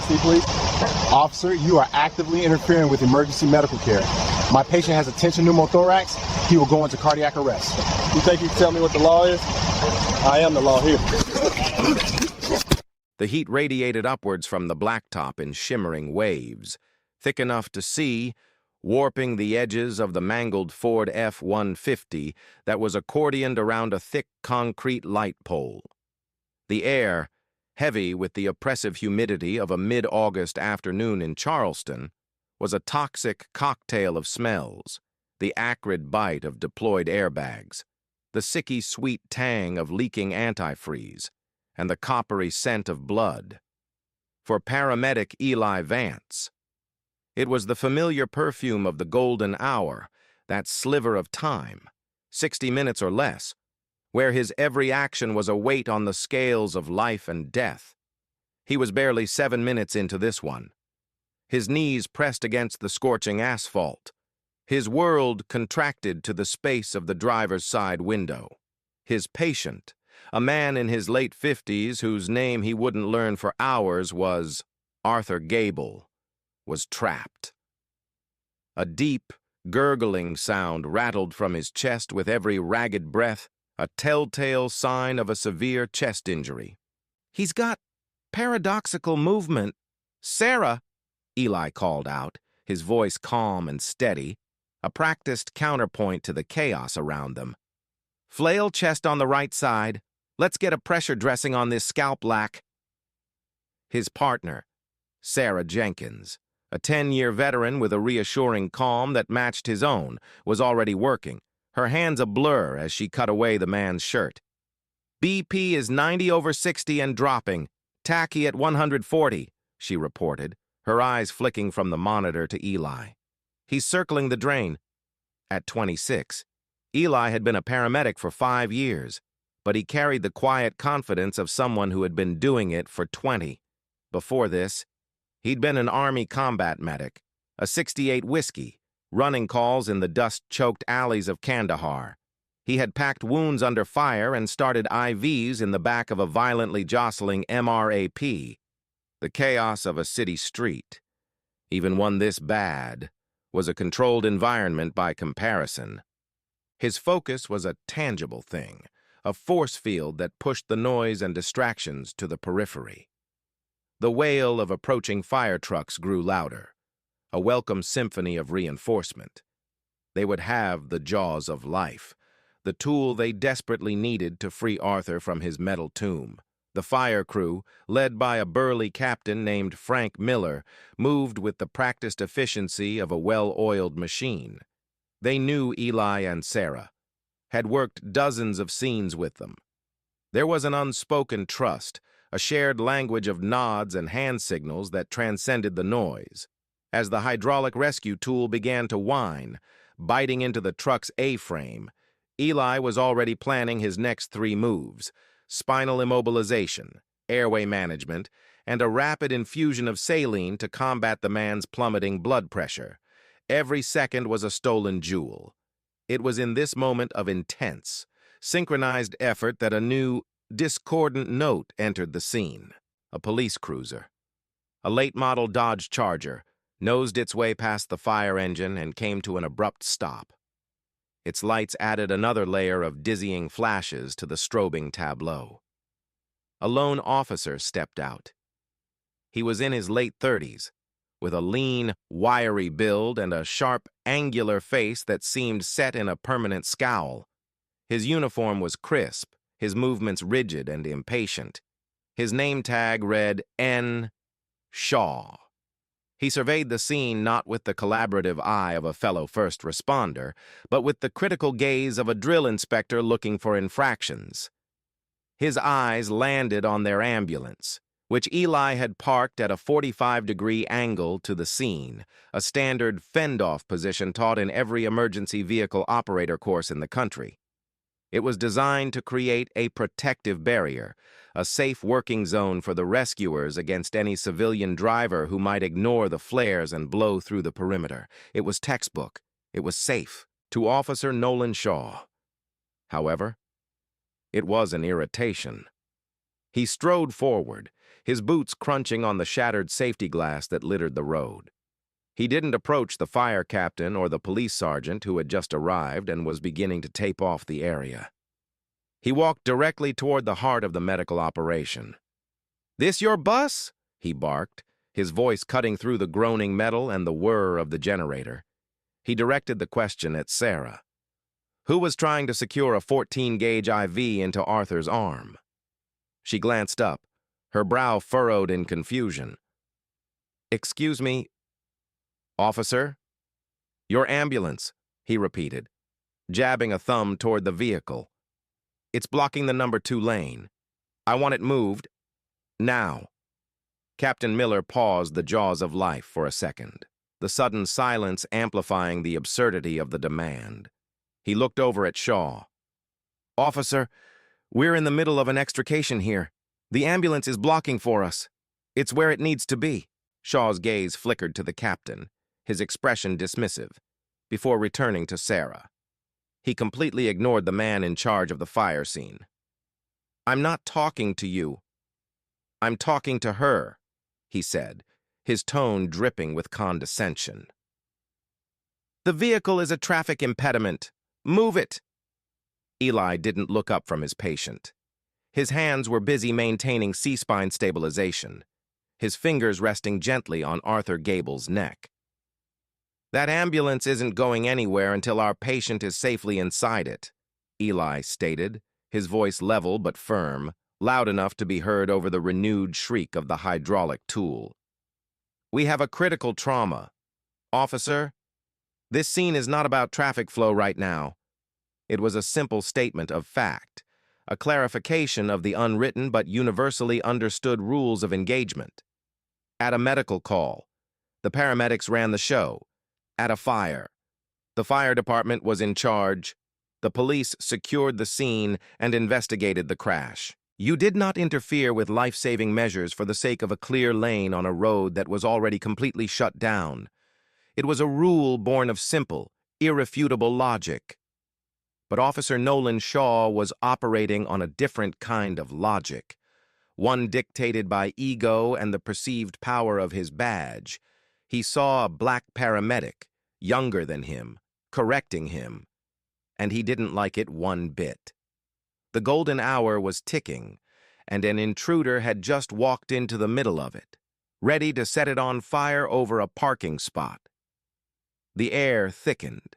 seat, please. Officer, you are actively interfering with emergency medical care. My patient has a tension pneumothorax. He will go into cardiac arrest. You think you can tell me what the law is? I am the law here. The heat radiated upwards from the blacktop in shimmering waves, thick enough to see, warping the edges of the mangled Ford F-150 that was accordioned around a thick concrete light pole. The air, heavy with the oppressive humidity of a mid-August afternoon in Charleston, was a toxic cocktail of smells, the acrid bite of deployed airbags, the sicky sweet tang of leaking antifreeze, and the coppery scent of blood. For paramedic Eli Vance, it was the familiar perfume of the golden hour, that sliver of time, 60 minutes or less, where his every action was a weight on the scales of life and death. He was barely 7 minutes into this one. His knees pressed against the scorching asphalt. His world contracted to the space of the driver's side window. His patient, a man in his late 50s whose name he wouldn't learn for hours, was Arthur Gable, was trapped. A deep, gurgling sound rattled from his chest with every ragged breath, a telltale sign of a severe chest injury. "He's got paradoxical movement. Sarah," Eli called out, his voice calm and steady, a practiced counterpoint to the chaos around them. "Flail chest on the right side. Let's get a pressure dressing on this scalp lac." His partner, Sarah Jenkins, a 10-year veteran with a reassuring calm that matched his own, was already working, her hands a blur as she cut away the man's shirt. "BP is 90/60 and dropping. Tachy at 140, she reported, her eyes flicking from the monitor to Eli. "He's circling the drain." At 26, Eli had been a paramedic for 5 years, but he carried the quiet confidence of someone who had been doing it for 20. Before this, he'd been an Army combat medic, a 68 whiskey, running calls in the dust-choked alleys of Kandahar. He had packed wounds under fire and started IVs in the back of a violently jostling MRAP. The chaos of a city street, even one this bad, was a controlled environment by comparison. His focus was a tangible thing, a force field that pushed the noise and distractions to the periphery. The wail of approaching fire trucks grew louder, a welcome symphony of reinforcement. They would have the jaws of life, the tool they desperately needed to free Arthur from his metal tomb. The fire crew, led by a burly captain named Frank Miller, moved with the practiced efficiency of a well-oiled machine. They knew Eli and Sarah, had worked dozens of scenes with them. There was an unspoken trust, a shared language of nods and hand signals that transcended the noise. As the hydraulic rescue tool began to whine, biting into the truck's A-frame, Eli was already planning his next 3 moves: spinal immobilization, airway management, and a rapid infusion of saline to combat the man's plummeting blood pressure. Every second was a stolen jewel. It was in this moment of intense, synchronized effort that a new, discordant note entered the scene. A police cruiser, a late-model Dodge Charger, nosed its way past the fire engine and came to an abrupt stop. Its lights added another layer of dizzying flashes to the strobing tableau. A lone officer stepped out. He was in his late 30s, with a lean, wiry build and a sharp, angular face that seemed set in a permanent scowl. His uniform was crisp, his movements rigid and impatient. His name tag read N. Shaw. He surveyed the scene not with the collaborative eye of a fellow first responder, but with the critical gaze of a drill inspector looking for infractions. His eyes landed on their ambulance, which Eli had parked at a 45-degree angle to the scene, a standard fend-off position taught in every emergency vehicle operator course in the country. It was designed to create a protective barrier, a safe working zone for the rescuers against any civilian driver who might ignore the flares and blow through the perimeter. It was textbook. It was safe to Officer Nolan Shaw. However, it was an irritation. He strode forward, his boots crunching on the shattered safety glass that littered the road. He didn't approach the fire captain or the police sergeant who had just arrived and was beginning to tape off the area. He walked directly toward the heart of the medical operation. "This your bus?" he barked, his voice cutting through the groaning metal and the whir of the generator. He directed the question at Sarah, who was trying to secure a 14-gauge IV into Arthur's arm. She glanced up, her brow furrowed in confusion. "Excuse me, officer?" "Your ambulance," he repeated, jabbing a thumb toward the vehicle. "It's blocking the number 2 lane. I want it moved. Now." Captain Miller paused the jaws of life for a second, the sudden silence amplifying the absurdity of the demand. He looked over at Shaw. "Officer, we're in the middle of an extrication here. The ambulance is blocking for us. It's where it needs to be." Shaw's gaze flickered to the captain, his expression dismissive, before returning to Sarah. He completely ignored the man in charge of the fire scene. "I'm not talking to you. I'm talking to her," he said, his tone dripping with condescension. "The vehicle is a traffic impediment. Move it." Eli didn't look up from his patient. His hands were busy maintaining C-spine stabilization, his fingers resting gently on Arthur Gable's neck. "That ambulance isn't going anywhere until our patient is safely inside it," Eli stated, his voice level but firm, loud enough to be heard over the renewed shriek of the hydraulic tool. "We have a critical trauma. Officer, this scene is not about traffic flow right now." It was a simple statement of fact, a clarification of the unwritten but universally understood rules of engagement. At a medical call, the paramedics ran the show. At a fire, the fire department was in charge. The police secured the scene and investigated the crash. You did not interfere with life-saving measures for the sake of a clear lane on a road that was already completely shut down. It was a rule born of simple, irrefutable logic. But Officer Nolan Shaw was operating on a different kind of logic, one dictated by ego and the perceived power of his badge. He saw a black paramedic, younger than him, correcting him, and he didn't like it one bit. The golden hour was ticking, and an intruder had just walked into the middle of it, ready to set it on fire over a parking spot. The air thickened,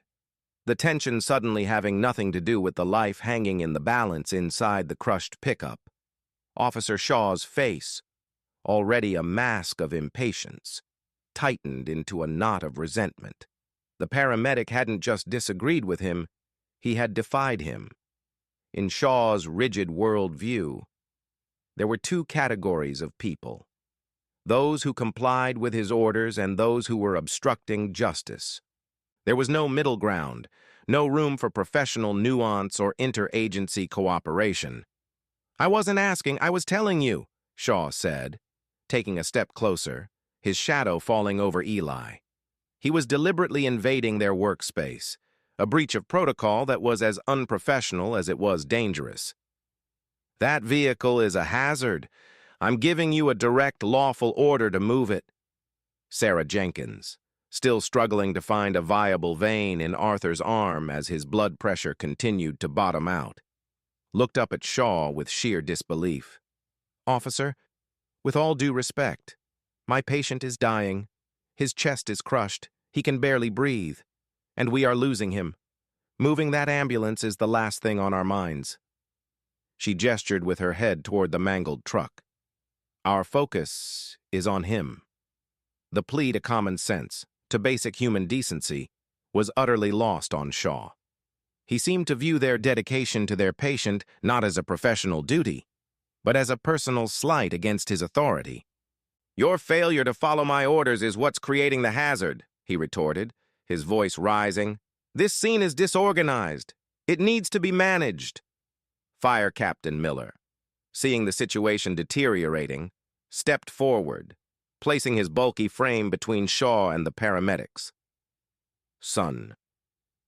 the tension suddenly having nothing to do with the life hanging in the balance inside the crushed pickup. Officer Shaw's face, already a mask of impatience, tightened into a knot of resentment. The paramedic hadn't just disagreed with him, he had defied him. In Shaw's rigid worldview, there were 2 categories of people: those who complied with his orders and those who were obstructing justice. There was no middle ground, no room for professional nuance or interagency cooperation. "I wasn't asking, I was telling you," Shaw said, taking a step closer, his shadow falling over Eli. He was deliberately invading their workspace, a breach of protocol that was as unprofessional as it was dangerous. "That vehicle is a hazard. I'm giving you a direct, lawful order to move it." Sarah Jenkins, still struggling to find a viable vein in Arthur's arm as his blood pressure continued to bottom out, looked up at Shaw with sheer disbelief. "Officer, with all due respect, my patient is dying. His chest is crushed. He can barely breathe. And we are losing him. Moving that ambulance is the last thing on our minds." She gestured with her head toward the mangled truck. "Our focus is on him." The plea to common sense, to basic human decency, was utterly lost on Shaw. He seemed to view their dedication to their patient not as a professional duty, but as a personal slight against his authority. "Your failure to follow my orders is what's creating the hazard," he retorted, his voice rising. "This scene is disorganized. It needs to be managed." Fire Captain Miller, seeing the situation deteriorating, stepped forward, placing his bulky frame between Shaw and the paramedics. "Son,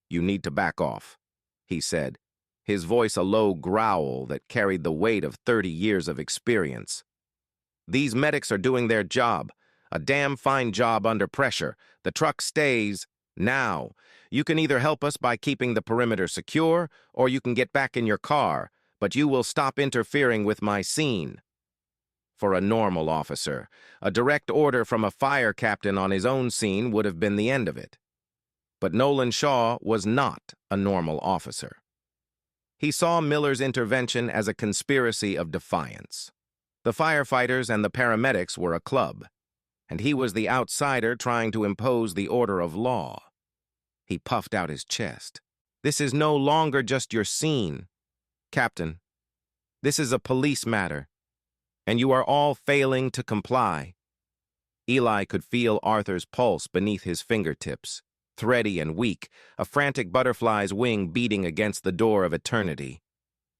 you need to back off," he said, his voice a low growl that carried the weight of 30 years of experience. These medics are doing their job. A damn fine job under pressure. The truck stays. Now, you can either help us by keeping the perimeter secure, or you can get back in your car, but you will stop interfering with my scene. For a normal officer, a direct order from a fire captain on his own scene would have been the end of it. But Nolan Shaw was not a normal officer. He saw Miller's intervention as a conspiracy of defiance. The firefighters and the paramedics were a club, and he was the outsider trying to impose the order of law. He puffed out his chest. This is no longer just your scene, Captain. This is a police matter, and you are all failing to comply. Eli could feel Arthur's pulse beneath his fingertips, thready and weak, a frantic butterfly's wing beating against the door of eternity.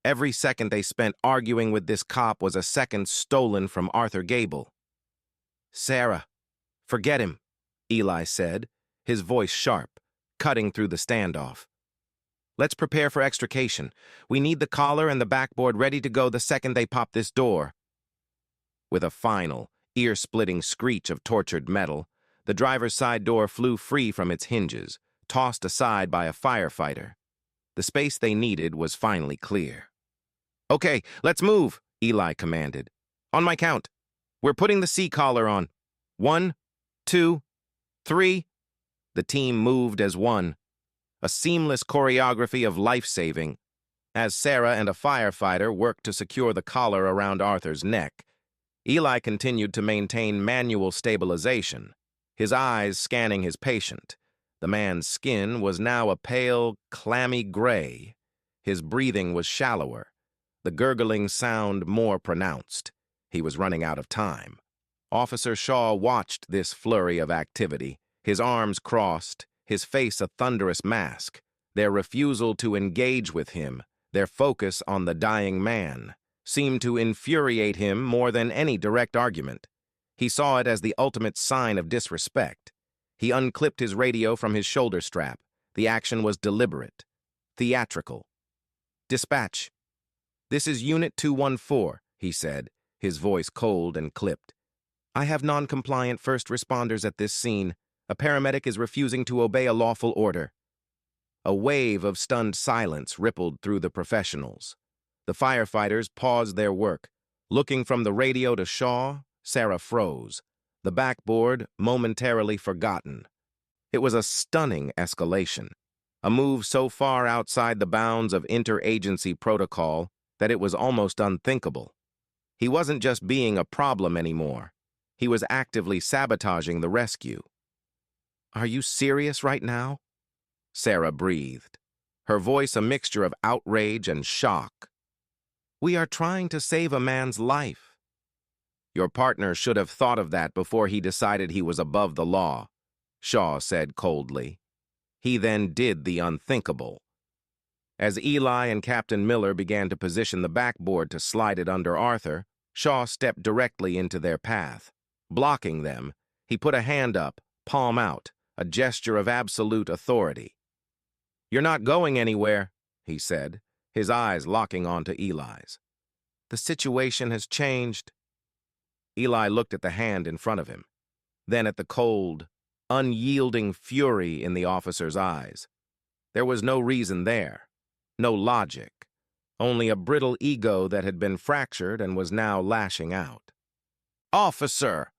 Every second they spent arguing with this cop was a second stolen from Arthur Gable. Sarah, forget him, Eli said, his voice sharp, cutting through the standoff. Let's prepare for extrication. We need the collar and the backboard ready to go the second they pop this door. With a final, ear-splitting screech of tortured metal, the driver's side door flew free from its hinges, tossed aside by a firefighter. The space they needed was finally clear. Okay, let's move, Eli commanded. On my count. We're putting the C-collar on. 1, 2, 3. The team moved as one. A seamless choreography of life-saving, as Sarah and a firefighter worked to secure the collar around Arthur's neck. Eli continued to maintain manual stabilization, his eyes scanning his patient. The man's skin was now a pale, clammy gray. His breathing was shallower, the gurgling sound more pronounced. He was running out of time. Officer Shaw watched this flurry of activity, his arms crossed, his face a thunderous mask, their refusal to engage with him, their focus on the dying man, seemed to infuriate him more than any direct argument. He saw it as the ultimate sign of disrespect. He unclipped his radio from his shoulder strap. The action was deliberate, theatrical. Dispatch. This is Unit 214, he said, his voice cold and clipped. I have non-compliant first responders at this scene. A paramedic is refusing to obey a lawful order. A wave of stunned silence rippled through the professionals. The firefighters paused their work. Looking from the radio to Shaw, Sarah froze, the backboard momentarily forgotten. It was a stunning escalation, a move so far outside the bounds of interagency protocol that it was almost unthinkable. He wasn't just being a problem anymore. He was actively sabotaging the rescue. Are you serious right now? Sarah breathed, her voice a mixture of outrage and shock. We are trying to save a man's life. Your partner should have thought of that before he decided he was above the law, Shaw said coldly. He then did the unthinkable. As Eli and Captain Miller began to position the backboard to slide it under Arthur, Shaw stepped directly into their path. Blocking them, he put a hand up, palm out, a gesture of absolute authority. You're not going anywhere, he said, his eyes locking onto Eli's. The situation has changed. Eli looked at the hand in front of him, then at the cold, unyielding fury in the officer's eyes. There was no reason there, no logic, only a brittle ego that had been fractured and was now lashing out. Officer,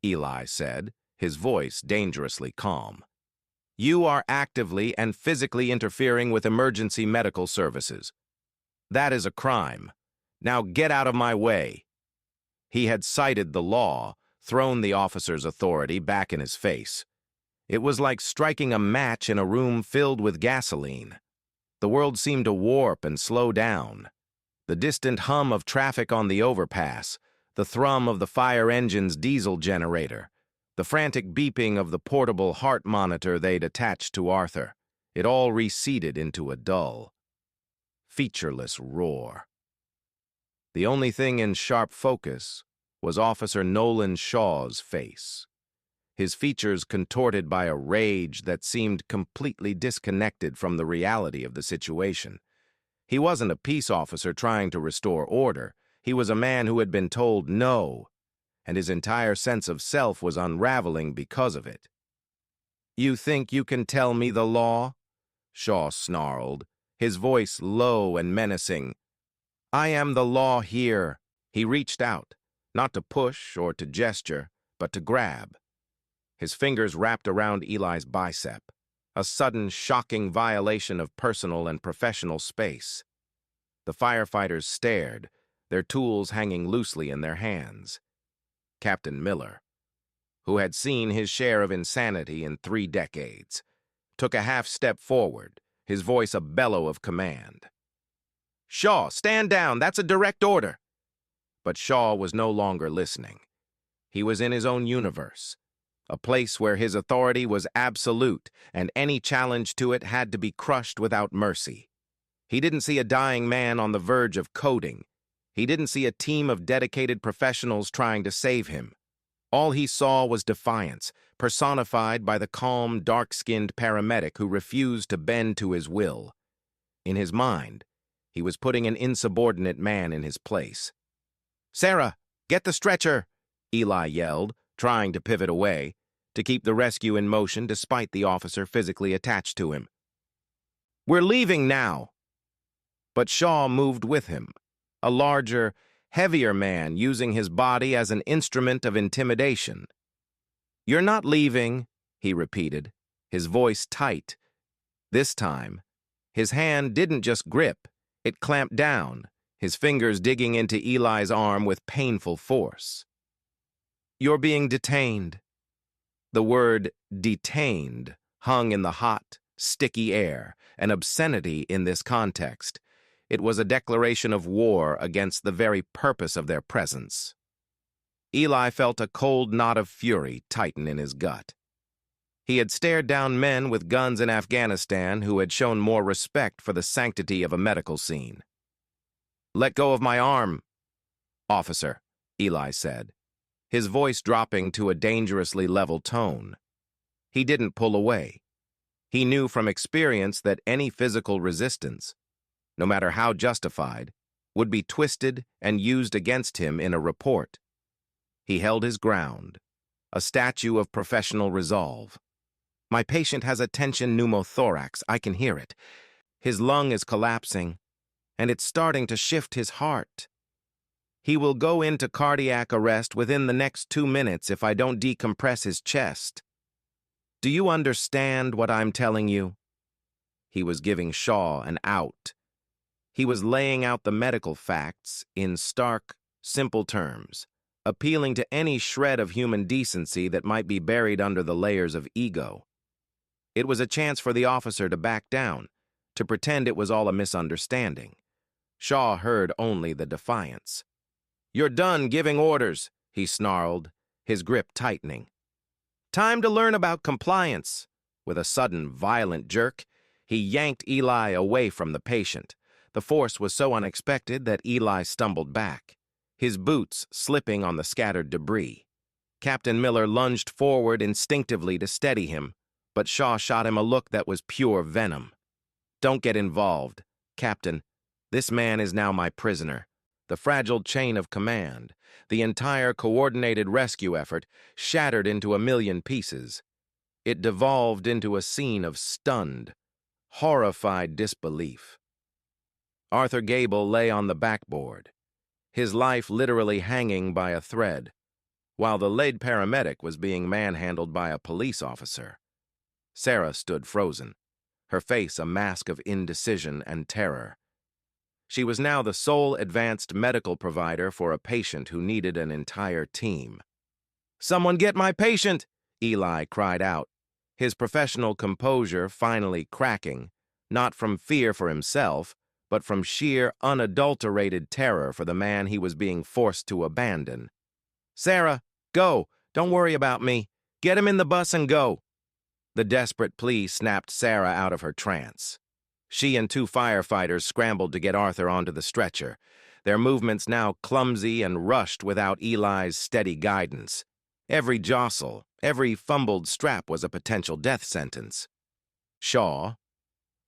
Eli said, his voice dangerously calm. You are actively and physically interfering with emergency medical services. That is a crime. Now get out of my way. He had cited the law, thrown the officer's authority back in his face. It was like striking a match in a room filled with gasoline. The world seemed to warp and slow down. The distant hum of traffic on the overpass, the thrum of the fire engine's diesel generator, the frantic beeping of the portable heart monitor they'd attached to Arthur. It all receded into a dull, featureless roar. The only thing in sharp focus was Officer Nolan Shaw's face, his features contorted by a rage that seemed completely disconnected from the reality of the situation. He wasn't a peace officer trying to restore order. He was a man who had been told no. and his entire sense of self was unraveling because of it. "You think you can tell me the law?" Shaw snarled, his voice low and menacing. "I am the law here." He reached out, not to push or to gesture, but to grab. His fingers wrapped around Eli's bicep, a sudden, shocking violation of personal and professional space. The firefighters stared, their tools hanging loosely in their hands. Captain Miller, who had seen his share of insanity in 3 decades, took a half-step forward, his voice a bellow of command. "Shaw, stand down! That's a direct order!" But Shaw was no longer listening. He was in his own universe, a place where his authority was absolute, and any challenge to it had to be crushed without mercy. He didn't see a dying man on the verge of coding. He didn't see a team of dedicated professionals trying to save him. All he saw was defiance, personified by the calm, dark-skinned paramedic who refused to bend to his will. In his mind, he was putting an insubordinate man in his place. "Sarah, get the stretcher!" Eli yelled, trying to pivot away, to keep the rescue in motion despite the officer physically attached to him. "We're leaving now!" But Shaw moved with him, a larger, heavier man using his body as an instrument of intimidation. "You're not leaving," he repeated, his voice tight. This time, his hand didn't just grip, it clamped down, his fingers digging into Eli's arm with painful force. "You're being detained." The word detained hung in the hot, sticky air, an obscenity in this context. It was a declaration of war against the very purpose of their presence. Eli felt a cold knot of fury tighten in his gut. He had stared down men with guns in Afghanistan who had shown more respect for the sanctity of a medical scene. "Let go of my arm, officer," Eli said, his voice dropping to a dangerously level tone. He didn't pull away. He knew from experience that any physical resistance, no matter how justified, would be twisted and used against him in a report. He held his ground, a statue of professional resolve. "My patient has a tension pneumothorax. I can hear it. His lung is collapsing, and it's starting to shift his heart. He will go into cardiac arrest within the next 2 minutes if I don't decompress his chest. Do you understand what I'm telling you?" He was giving Shaw an out. He was laying out the medical facts in stark, simple terms, appealing to any shred of human decency that might be buried under the layers of ego. It was a chance for the officer to back down, to pretend it was all a misunderstanding. Shaw heard only the defiance. "You're done giving orders," he snarled, his grip tightening. "Time to learn about compliance." With a sudden, violent jerk, he yanked Eli away from the patient. The force was so unexpected that Eli stumbled back, his boots slipping on the scattered debris. Captain Miller lunged forward instinctively to steady him, but Shaw shot him a look that was pure venom. "Don't get involved, Captain. This man is now my prisoner." The fragile chain of command, the entire coordinated rescue effort, shattered into a million pieces. It devolved into a scene of stunned, horrified disbelief. Arthur Gable lay on the backboard, his life literally hanging by a thread, while the lead paramedic was being manhandled by a police officer. Sarah stood frozen, her face a mask of indecision and terror. She was now the sole advanced medical provider for a patient who needed an entire team. "Someone get my patient!" Eli cried out, his professional composure finally cracking, not from fear for himself, but from sheer, unadulterated terror for the man he was being forced to abandon. "Sarah, go! Don't worry about me. Get him in the bus and go!" The desperate plea snapped Sarah out of her trance. She and 2 firefighters scrambled to get Arthur onto the stretcher, their movements now clumsy and rushed without Eli's steady guidance. Every jostle, every fumbled strap was a potential death sentence. Shaw,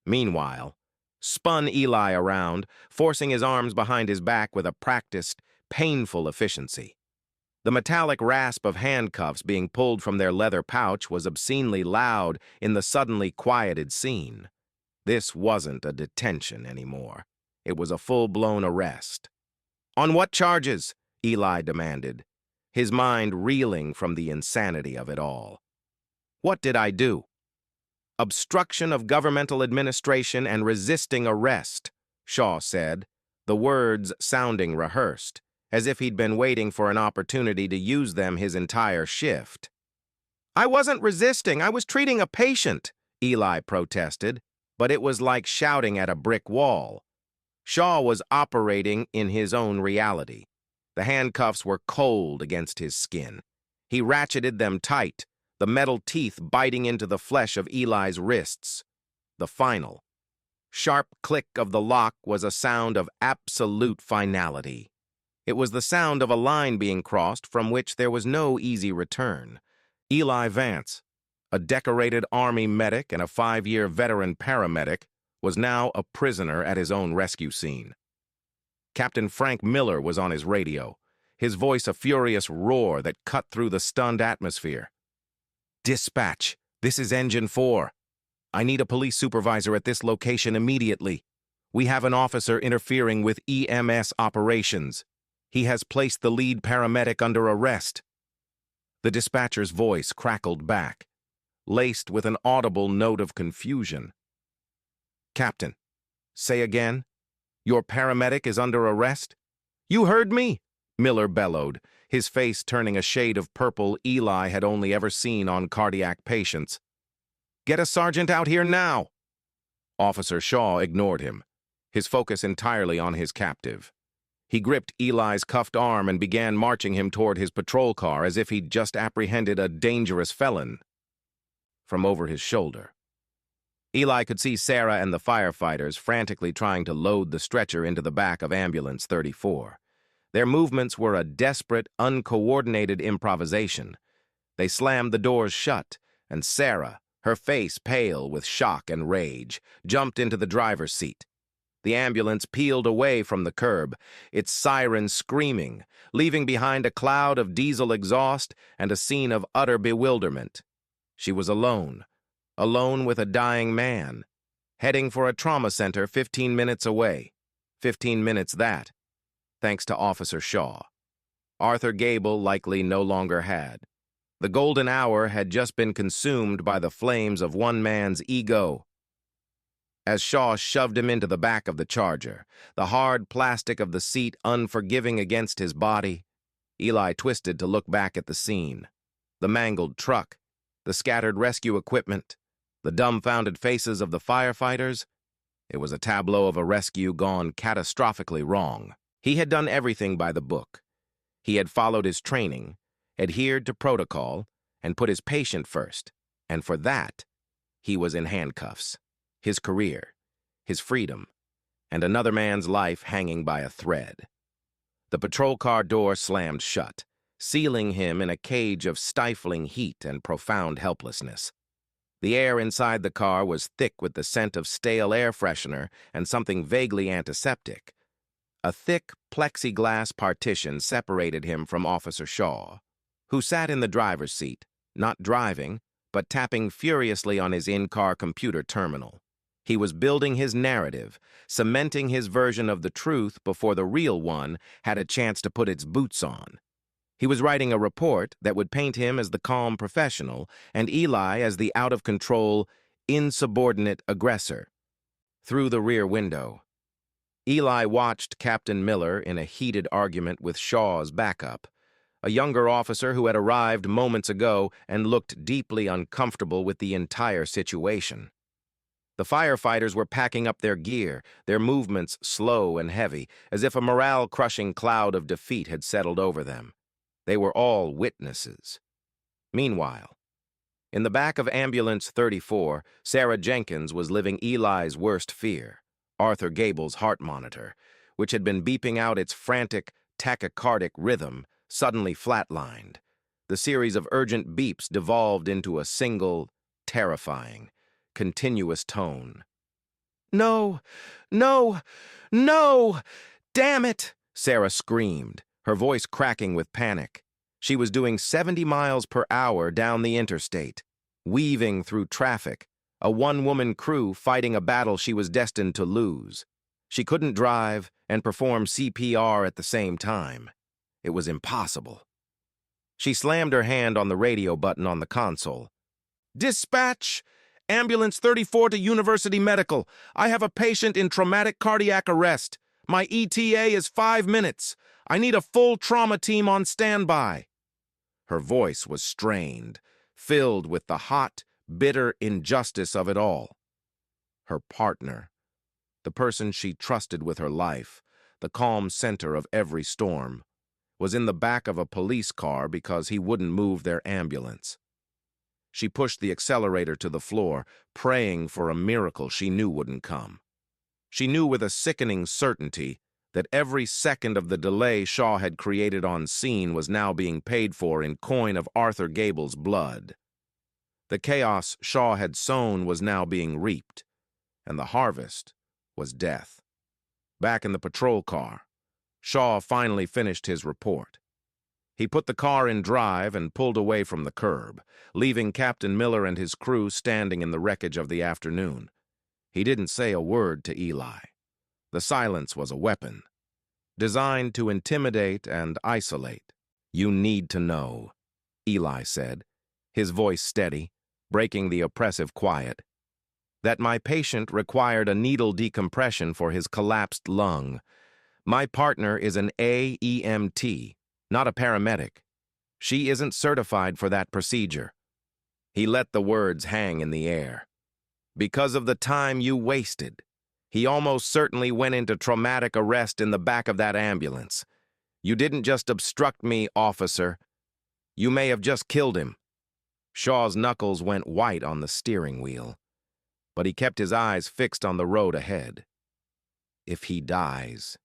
meanwhile, spun Eli around, forcing his arms behind his back with a practiced, painful efficiency. The metallic rasp of handcuffs being pulled from their leather pouch was obscenely loud in the suddenly quieted scene. This wasn't a detention anymore. It was a full-blown arrest. "On what charges?" Eli demanded, his mind reeling from the insanity of it all. "What did I do?" "Obstruction of governmental administration and resisting arrest," Shaw said, the words sounding rehearsed, as if he'd been waiting for an opportunity to use them his entire shift. "I wasn't resisting, I was treating a patient," Eli protested, but it was like shouting at a brick wall. Shaw was operating in his own reality. The handcuffs were cold against his skin. He ratcheted them tight, the metal teeth biting into the flesh of Eli's wrists. The final, sharp click of the lock was a sound of absolute finality. It was the sound of a line being crossed from which there was no easy return. Eli Vance, a decorated Army medic and a 5-year veteran paramedic, was now a prisoner at his own rescue scene. Captain Frank Miller was on his radio, his voice a furious roar that cut through the stunned atmosphere. "Dispatch, this is Engine 4. I need a police supervisor at this location immediately. We have an officer interfering with EMS operations. He has placed the lead paramedic under arrest." The dispatcher's voice crackled back, laced with an audible note of confusion. "Captain, say again? Your paramedic is under arrest?" "You heard me," Miller bellowed, his face turning a shade of purple Eli had only ever seen on cardiac patients. "Get a sergeant out here now." Officer Shaw ignored him, his focus entirely on his captive. He gripped Eli's cuffed arm and began marching him toward his patrol car as if he'd just apprehended a dangerous felon. From over his shoulder, Eli could see Sarah and the firefighters frantically trying to load the stretcher into the back of Ambulance 34. Their movements were a desperate, uncoordinated improvisation. They slammed the doors shut, and Sarah, her face pale with shock and rage, jumped into the driver's seat. The ambulance peeled away from the curb, its siren screaming, leaving behind a cloud of diesel exhaust and a scene of utter bewilderment. She was alone with a dying man, heading for a trauma center 15 minutes away. 15 minutes that, thanks to Officer Shaw. Arthur Gable likely no longer had. The golden hour had just been consumed by the flames of one man's ego. As Shaw shoved him into the back of the Charger, the hard plastic of the seat unforgiving against his body, Eli twisted to look back at the scene. The mangled truck, the scattered rescue equipment, the dumbfounded faces of the firefighters. It was a tableau of a rescue gone catastrophically wrong. He had done everything by the book. He had followed his training, adhered to protocol, and put his patient first, and for that, he was in handcuffs. His career, his freedom, and another man's life hanging by a thread. The patrol car door slammed shut, sealing him in a cage of stifling heat and profound helplessness. The air inside the car was thick with the scent of stale air freshener and something vaguely antiseptic. A thick plexiglass partition separated him from Officer Shaw, who sat in the driver's seat, not driving, but tapping furiously on his in-car computer terminal. He was building his narrative, cementing his version of the truth before the real one had a chance to put its boots on. He was writing a report that would paint him as the calm professional and Eli as the out-of-control, insubordinate aggressor. Through the rear window, Eli watched Captain Miller in a heated argument with Shaw's backup, a younger officer who had arrived moments ago and looked deeply uncomfortable with the entire situation. The firefighters were packing up their gear, their movements slow and heavy, as if a morale-crushing cloud of defeat had settled over them. They were all witnesses. Meanwhile, in the back of Ambulance 34, Sarah Jenkins was living Eli's worst fear, Arthur Gable's heart monitor, which had been beeping out its frantic, tachycardic rhythm, suddenly flatlined. The series of urgent beeps devolved into a single, terrifying, continuous tone. "No! No! No! Damn it!" Sarah screamed, her voice cracking with panic. She was doing 70 miles per hour down the interstate, weaving through traffic, a one-woman crew fighting a battle she was destined to lose. She couldn't drive and perform CPR at the same time. It was impossible. She slammed her hand on the radio button on the console. "Dispatch! Ambulance 34 to University Medical. I have a patient in traumatic cardiac arrest. My ETA is 5 minutes. I need a full trauma team on standby." Her voice was strained, filled with the hot, bitter injustice of it all. Her partner, the person she trusted with her life, the calm center of every storm, was in the back of a police car because he wouldn't move their ambulance. She pushed the accelerator to the floor, praying for a miracle she knew wouldn't come. She knew with a sickening certainty that every second of the delay Shaw had created on scene was now being paid for in coin of Arthur Gable's blood. The chaos Shaw had sown was now being reaped, and the harvest was death. Back in the patrol car, Shaw finally finished his report. He put the car in drive and pulled away from the curb, leaving Captain Miller and his crew standing in the wreckage of the afternoon. He didn't say a word to Eli. The silence was a weapon, designed to intimidate and isolate. "You need to know," Eli said, his voice steady, breaking the oppressive quiet, "that my patient required a needle decompression for his collapsed lung. My partner is an AEMT, not a paramedic. She isn't certified for that procedure." He let the words hang in the air. "Because of the time you wasted, he almost certainly went into traumatic arrest in the back of that ambulance. You didn't just obstruct me, officer. You may have just killed him." Shaw's knuckles went white on the steering wheel, but he kept his eyes fixed on the road ahead. "If he dies,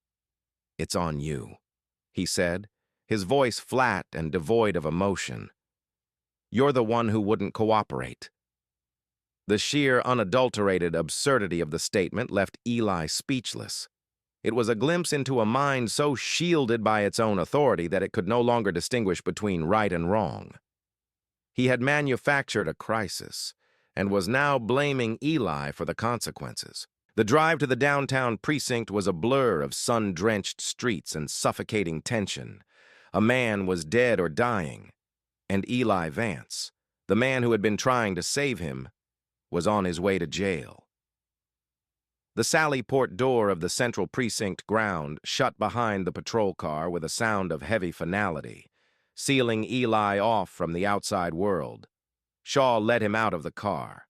it's on you," he said, his voice flat and devoid of emotion. "You're the one who wouldn't cooperate." The sheer, unadulterated absurdity of the statement left Eli speechless. It was a glimpse into a mind so shielded by its own authority that it could no longer distinguish between right and wrong. He had manufactured a crisis and was now blaming Eli for the consequences. The drive to the downtown precinct was a blur of sun-drenched streets and suffocating tension. A man was dead or dying, and Eli Vance, the man who had been trying to save him, was on his way to jail. The Sally Port door of the central precinct ground shut behind the patrol car with a sound of heavy finality, sealing Eli off from the outside world. Shaw led him out of the car,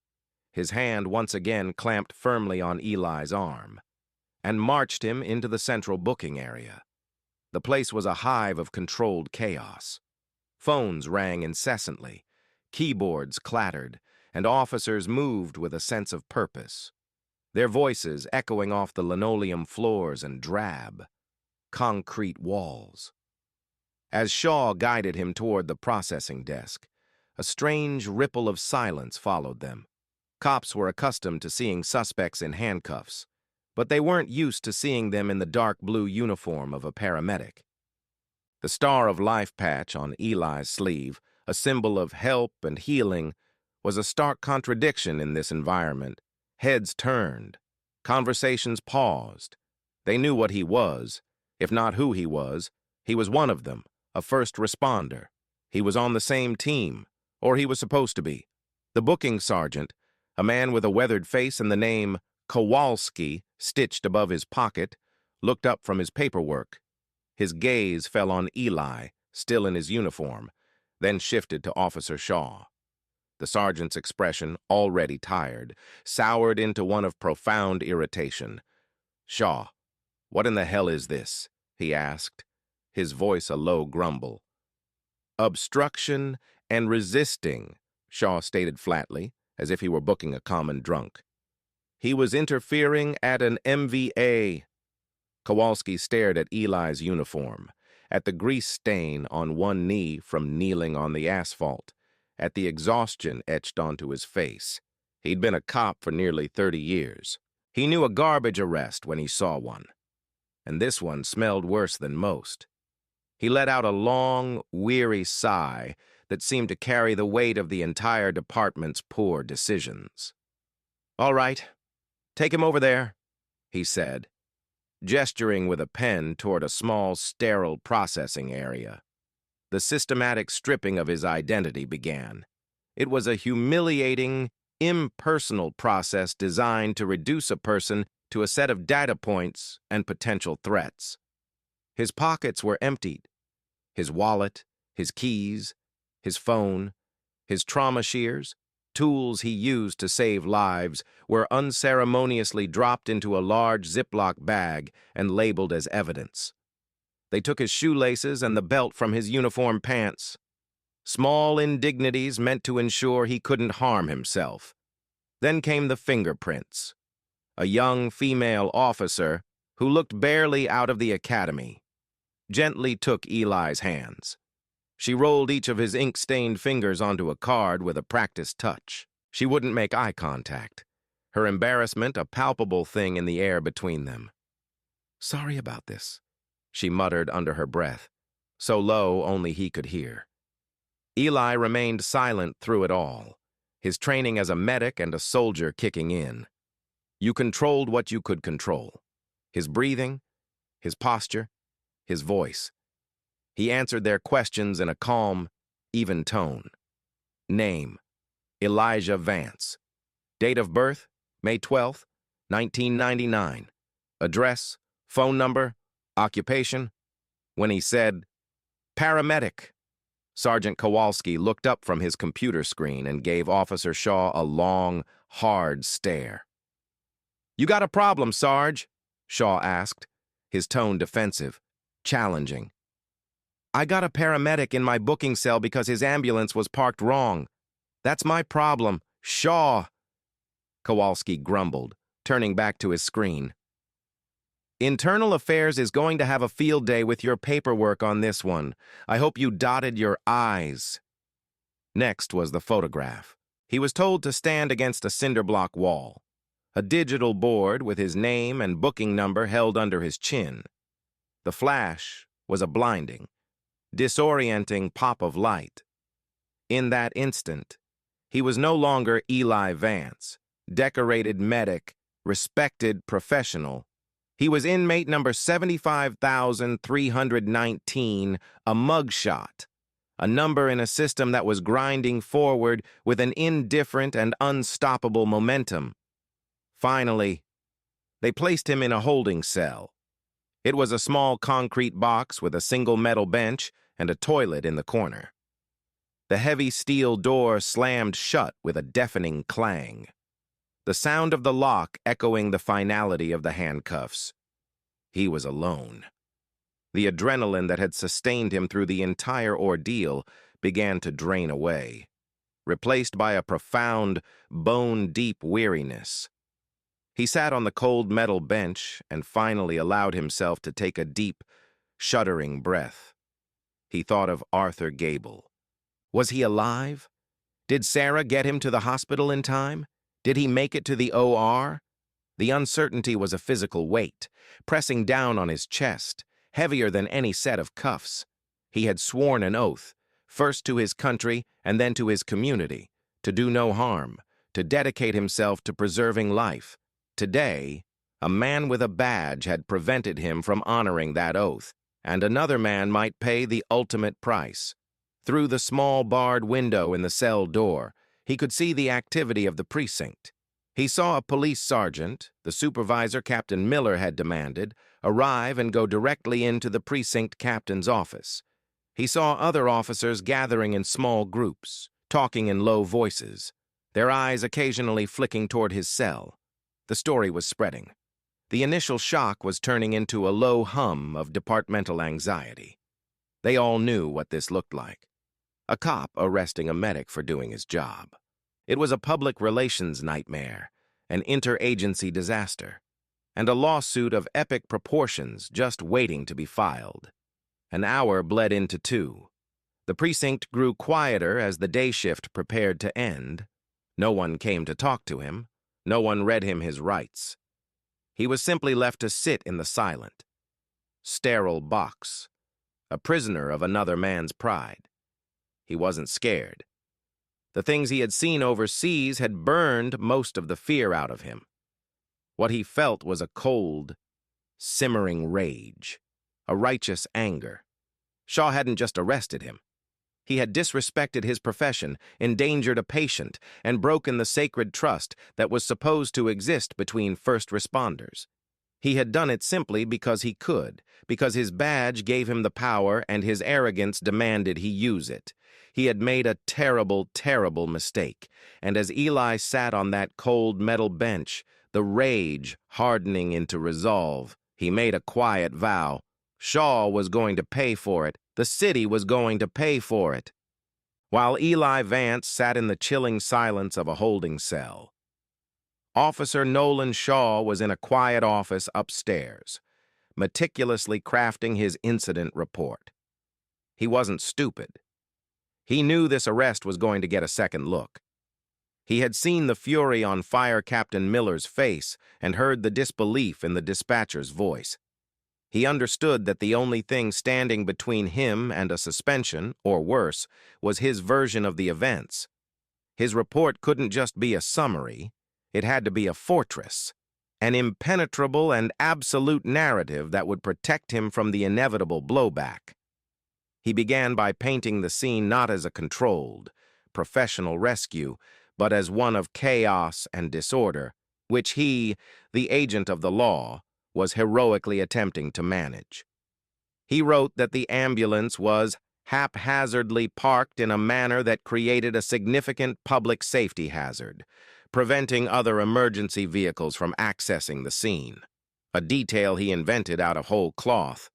his hand once again clamped firmly on Eli's arm, and marched him into the central booking area. The place was a hive of controlled chaos. Phones rang incessantly, keyboards clattered, and officers moved with a sense of purpose, their voices echoing off the linoleum floors and drab, concrete walls. As Shaw guided him toward the processing desk, a strange ripple of silence followed them. Cops were accustomed to seeing suspects in handcuffs, but they weren't used to seeing them in the dark blue uniform of a paramedic. The Star of Life patch on Eli's sleeve, a symbol of help and healing, was a stark contradiction in this environment. Heads turned. Conversations paused. They knew what he was, if not who he was. He was one of them, a first responder. He was on the same team, or he was supposed to be. The booking sergeant, a man with a weathered face and the name Kowalski stitched above his pocket, looked up from his paperwork. His gaze fell on Eli, still in his uniform, then shifted to Officer Shaw. The sergeant's expression, already tired, soured into one of profound irritation. "Shaw, what in the hell is this?" he asked, his voice a low grumble. "Obstruction and resisting," Shaw stated flatly, as if he were booking a common drunk. "He was interfering at an MVA." Kowalski stared at Eli's uniform, at the grease stain on one knee from kneeling on the asphalt, at the exhaustion etched onto his face. He'd been a cop for nearly 30 years. He knew a garbage arrest when he saw one, and this one smelled worse than most. He let out a long, weary sigh that seemed to carry the weight of the entire department's poor decisions. "All right, take him over there," he said, gesturing with a pen toward a small, sterile processing area. The systematic stripping of his identity began. It was a humiliating, impersonal process designed to reduce a person to a set of data points and potential threats. His pockets were emptied. His wallet, his keys, his phone, his trauma shears, tools he used to save lives, were unceremoniously dropped into a large Ziploc bag and labeled as evidence. They took his shoelaces and the belt from his uniform pants. Small indignities meant to ensure he couldn't harm himself. Then came the fingerprints. A young female officer who looked barely out of the academy gently took Eli's hands. She rolled each of his ink-stained fingers onto a card with a practiced touch. She wouldn't make eye contact, her embarrassment a palpable thing in the air between them. "Sorry about this," she muttered under her breath, so low only he could hear. Eli remained silent through it all, his training as a medic and a soldier kicking in. You controlled what you could control: his breathing, his posture, his voice. He answered their questions in a calm, even tone. Name: Elijah Vance. Date of birth: May 12th, 1999. Address, phone number, occupation. When he said, "Paramedic," Sergeant Kowalski looked up from his computer screen and gave Officer Shaw a long, hard stare. "You got a problem, Sarge?" Shaw asked, his tone defensive, challenging. "I got a paramedic in my booking cell because his ambulance was parked wrong. That's my problem, Shaw," Kowalski grumbled, turning back to his screen. "Internal Affairs is going to have a field day with your paperwork on this one. I hope you dotted your I's." Next was the photograph. He was told to stand against a cinder block wall, a digital board with his name and booking number held under his chin. The flash was a blinding, disorienting pop of light. In that instant, he was no longer Eli Vance, decorated medic, respected professional. He was inmate number 75,319, a mugshot, a number in a system that was grinding forward with an indifferent and unstoppable momentum. Finally, they placed him in a holding cell. It was a small concrete box with a single metal bench and a toilet in the corner. The heavy steel door slammed shut with a deafening clang, the sound of the lock echoing the finality of the handcuffs. He was alone. The adrenaline that had sustained him through the entire ordeal began to drain away, replaced by a profound, bone-deep weariness. He sat on the cold metal bench and finally allowed himself to take a deep, shuddering breath. He thought of Arthur Gable. Was he alive? Did Sarah get him to the hospital in time? Did he make it to the OR? The uncertainty was a physical weight, pressing down on his chest, heavier than any set of cuffs. He had sworn an oath, first to his country and then to his community, to do no harm, to dedicate himself to preserving life. Today, a man with a badge had prevented him from honoring that oath, and another man might pay the ultimate price. Through the small barred window in the cell door, he could see the activity of the precinct. He saw a police sergeant, the supervisor Captain Miller had demanded, arrive and go directly into the precinct captain's office. He saw other officers gathering in small groups, talking in low voices, their eyes occasionally flicking toward his cell. The story was spreading. The initial shock was turning into a low hum of departmental anxiety. They all knew what this looked like. A cop arresting a medic for doing his job. It was a public relations nightmare, an interagency disaster, and a lawsuit of epic proportions just waiting to be filed. An hour bled into 2. The precinct grew quieter as the day shift prepared to end. No one came to talk to him. No one read him his rights. He was simply left to sit in the silent, sterile box, a prisoner of another man's pride. He wasn't scared. The things he had seen overseas had burned most of the fear out of him. What he felt was a cold, simmering rage, a righteous anger. Shaw hadn't just arrested him. He had disrespected his profession, endangered a patient, and broken the sacred trust that was supposed to exist between first responders. He had done it simply because he could, because his badge gave him the power and his arrogance demanded he use it. He had made a terrible, terrible mistake, and as Eli sat on that cold metal bench, the rage hardening into resolve, he made a quiet vow. Shaw was going to pay for it. The city was going to pay for it. While Eli Vance sat in the chilling silence of a holding cell, Officer Nolan Shaw was in a quiet office upstairs, meticulously crafting his incident report. He wasn't stupid. He knew this arrest was going to get a second look. He had seen the fury on Fire Captain Miller's face and heard the disbelief in the dispatcher's voice. He understood that the only thing standing between him and a suspension, or worse, was his version of the events. His report couldn't just be a summary. It had to be a fortress, an impenetrable and absolute narrative that would protect him from the inevitable blowback. He began by painting the scene not as a controlled, professional rescue, but as one of chaos and disorder, which he, the agent of the law, was heroically attempting to manage. He wrote that the ambulance was haphazardly parked in a manner that created a significant public safety hazard, preventing other emergency vehicles from accessing the scene, a detail he invented out of whole cloth.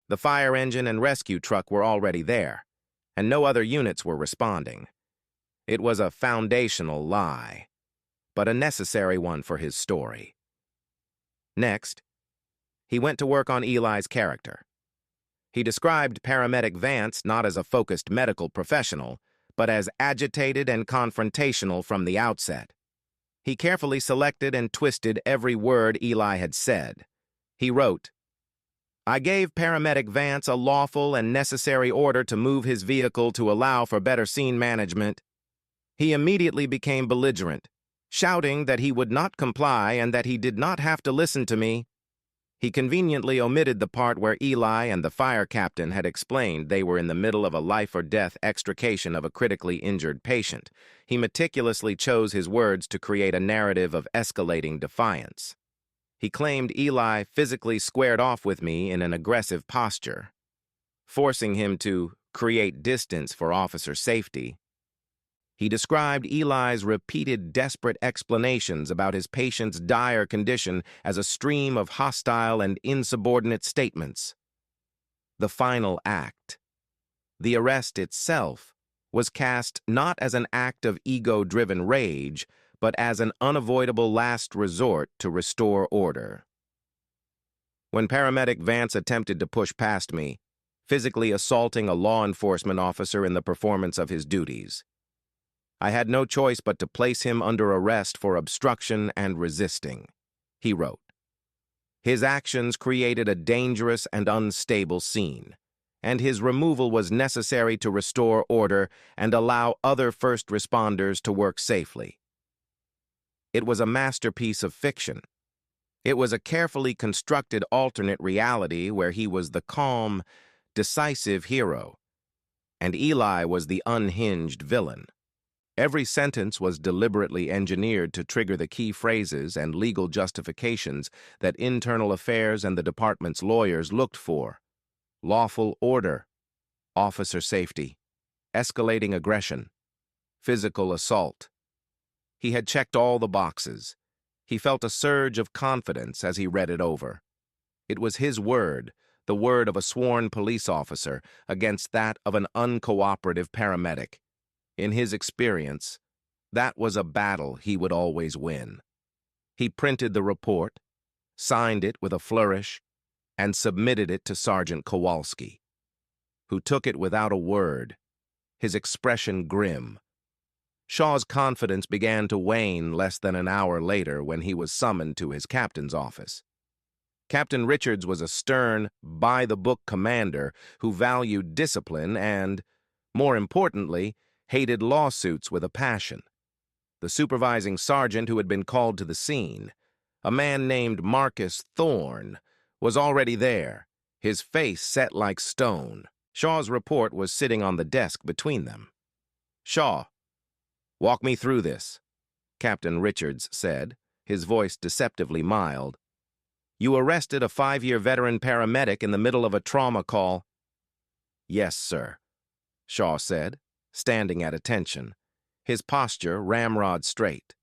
The fire engine and rescue truck were already there, and no other units were responding. It was a foundational lie, but a necessary one for his story. Next, he went to work on Eli's character. He described Paramedic Vance not as a focused medical professional, but as agitated and confrontational from the outset. He carefully selected and twisted every word Eli had said. He wrote, "I gave Paramedic Vance a lawful and necessary order to move his vehicle to allow for better scene management. He immediately became belligerent, shouting that he would not comply and that he did not have to listen to me. He conveniently omitted the part where Eli and the fire captain had explained they were in the middle of a life-or-death extrication of a critically injured patient. He meticulously chose his words to create a narrative of escalating defiance. He claimed Eli physically squared off with me in an aggressive posture, forcing him to create distance for officer safety. He described Eli's repeated desperate explanations about his patient's dire condition as a stream of hostile and insubordinate statements. The final act, the arrest itself, was cast not as an act of ego-driven rage, but as an unavoidable last resort to restore order. When Paramedic Vance attempted to push past me, physically assaulting a law enforcement officer in the performance of his duties, I had no choice but to place him under arrest for obstruction and resisting, he wrote. His actions created a dangerous and unstable scene, and his removal was necessary to restore order and allow other first responders to work safely. It was a masterpiece of fiction. It was a carefully constructed alternate reality where he was the calm, decisive hero, and Eli was the unhinged villain. Every sentence was deliberately engineered to trigger the key phrases and legal justifications that internal affairs and the department's lawyers looked for: lawful order, officer safety, escalating aggression, physical assault. He had checked all the boxes. He felt a surge of confidence as he read it over. It was his word, the word of a sworn police officer, against that of an uncooperative paramedic. In his experience, that was a battle he would always win. He printed the report, signed it with a flourish, and submitted it to Sergeant Kowalski, who took it without a word, his expression grim. Shaw's confidence began to wane less than an hour later when he was summoned to his captain's office. Captain Richards was a stern, by-the-book commander who valued discipline and, more importantly, hated lawsuits with a passion. The supervising sergeant who had been called to the scene, a man named Marcus Thorne, was already there, his face set like stone. Shaw's report was sitting on the desk between them. "Shaw, walk me through this," Captain Richards said, his voice deceptively mild. "You arrested a 5-year veteran paramedic in the middle of a trauma call." "Yes, sir," Shaw said, standing at attention, his posture ramrod straight.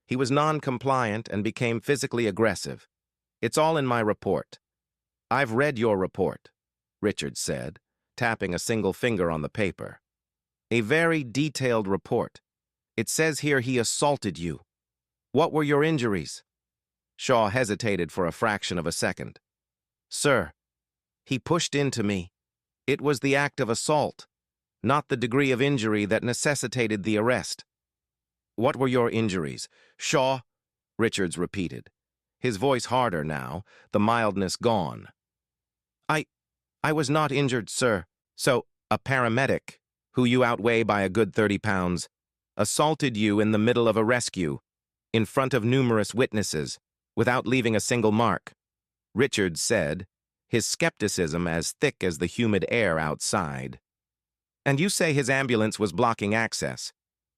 He was non-compliant and became physically aggressive. "It's all in my report." "I've read your report," Richards said, tapping a single finger on the paper. "A very detailed report. It says here he assaulted you. What were your injuries?" Shaw hesitated for a fraction of a second. "Sir, he pushed into me. It was the act of assault, not the degree of injury that necessitated the arrest." "What were your injuries?" "Shaw," Richards repeated, his voice harder now, the mildness gone. I was not injured, sir. So, a paramedic, who you outweigh by a good 30 pounds, assaulted you in the middle of a rescue, in front of numerous witnesses, without leaving a single mark," Richards said, his skepticism as thick as the humid air outside. "And you say his ambulance was blocking access.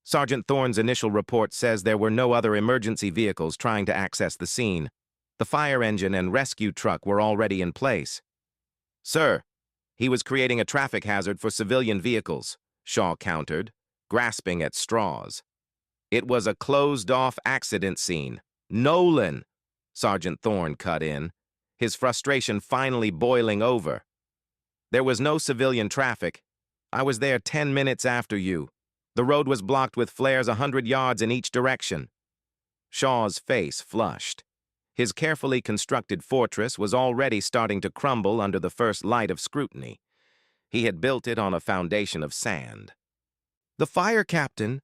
Sergeant Thorne's initial report says there were no other emergency vehicles trying to access the scene. The fire engine and rescue truck were already in place." "Sir, he was creating a traffic hazard for civilian vehicles," Shaw countered, grasping at straws. "It was a closed-off accident scene." "Nolan!" Sergeant Thorne cut in, his frustration finally boiling over. "There was no civilian traffic. I was there 10 minutes after you. The road was blocked with flares 100 yards in each direction." Shaw's face flushed. His carefully constructed fortress was already starting to crumble under the first light of scrutiny. He had built it on a foundation of sand. "The fire captain,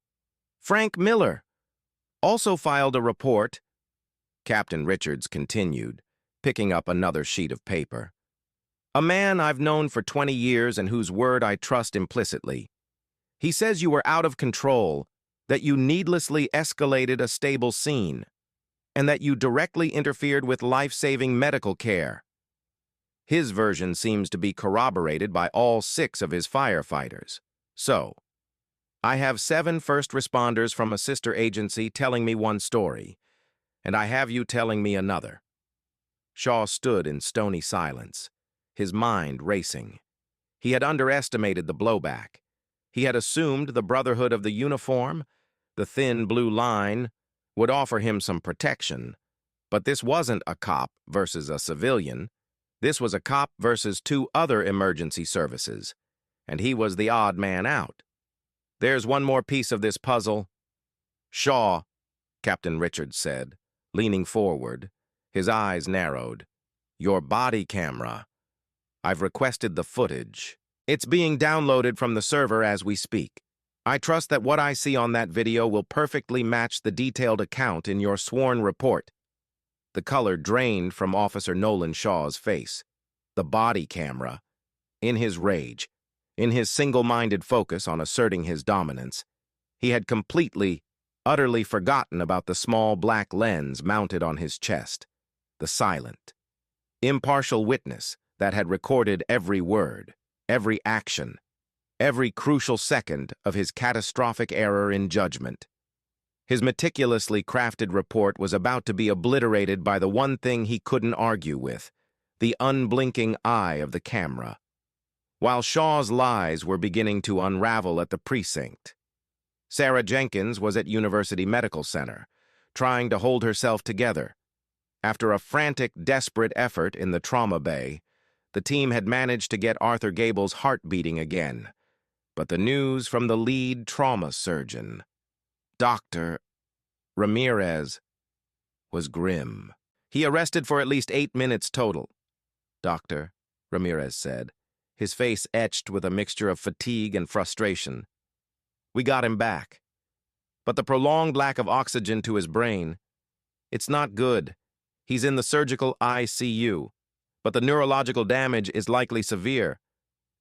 Frank Miller, also filed a report," Captain Richards continued, picking up another sheet of paper. "A man I've known for 20 years and whose word I trust implicitly. He says you were out of control, that you needlessly escalated a stable scene, and that you directly interfered with life-saving medical care. His version seems to be corroborated by all 6 of his firefighters. So, I have 7 first responders from a sister agency telling me one story, and I have you telling me another." Shaw stood in stony silence, his mind racing. He had underestimated the blowback. He had assumed the brotherhood of the uniform, the thin blue line, would offer him some protection. But this wasn't a cop versus a civilian. This was a cop versus 2 other emergency services, and he was the odd man out. "There's one more piece of this puzzle." "Shaw," Captain Richards said, leaning forward, his eyes narrowed. "Your body camera. I've requested the footage. It's being downloaded from the server as we speak. I trust that what I see on that video will perfectly match the detailed account in your sworn report." The color drained from Officer Nolan Shaw's face. The body camera. In his rage, in his single-minded focus on asserting his dominance, he had completely, utterly forgotten about the small black lens mounted on his chest, the silent, impartial witness that had recorded every word, every action, every crucial second of his catastrophic error in judgment. His meticulously crafted report was about to be obliterated by the one thing he couldn't argue with, the unblinking eye of the camera. While Shaw's lies were beginning to unravel at the precinct, Sarah Jenkins was at University Medical Center, trying to hold herself together. After a frantic, desperate effort in the trauma bay, the team had managed to get Arthur Gable's heart beating again. But the news from the lead trauma surgeon, Dr. Ramirez, was grim. "He arrested for at least 8 minutes total," Dr. Ramirez said, his face etched with a mixture of fatigue and frustration. "We got him back. But the prolonged lack of oxygen to his brain, it's not good. He's in the surgical ICU, but the neurological damage is likely severe.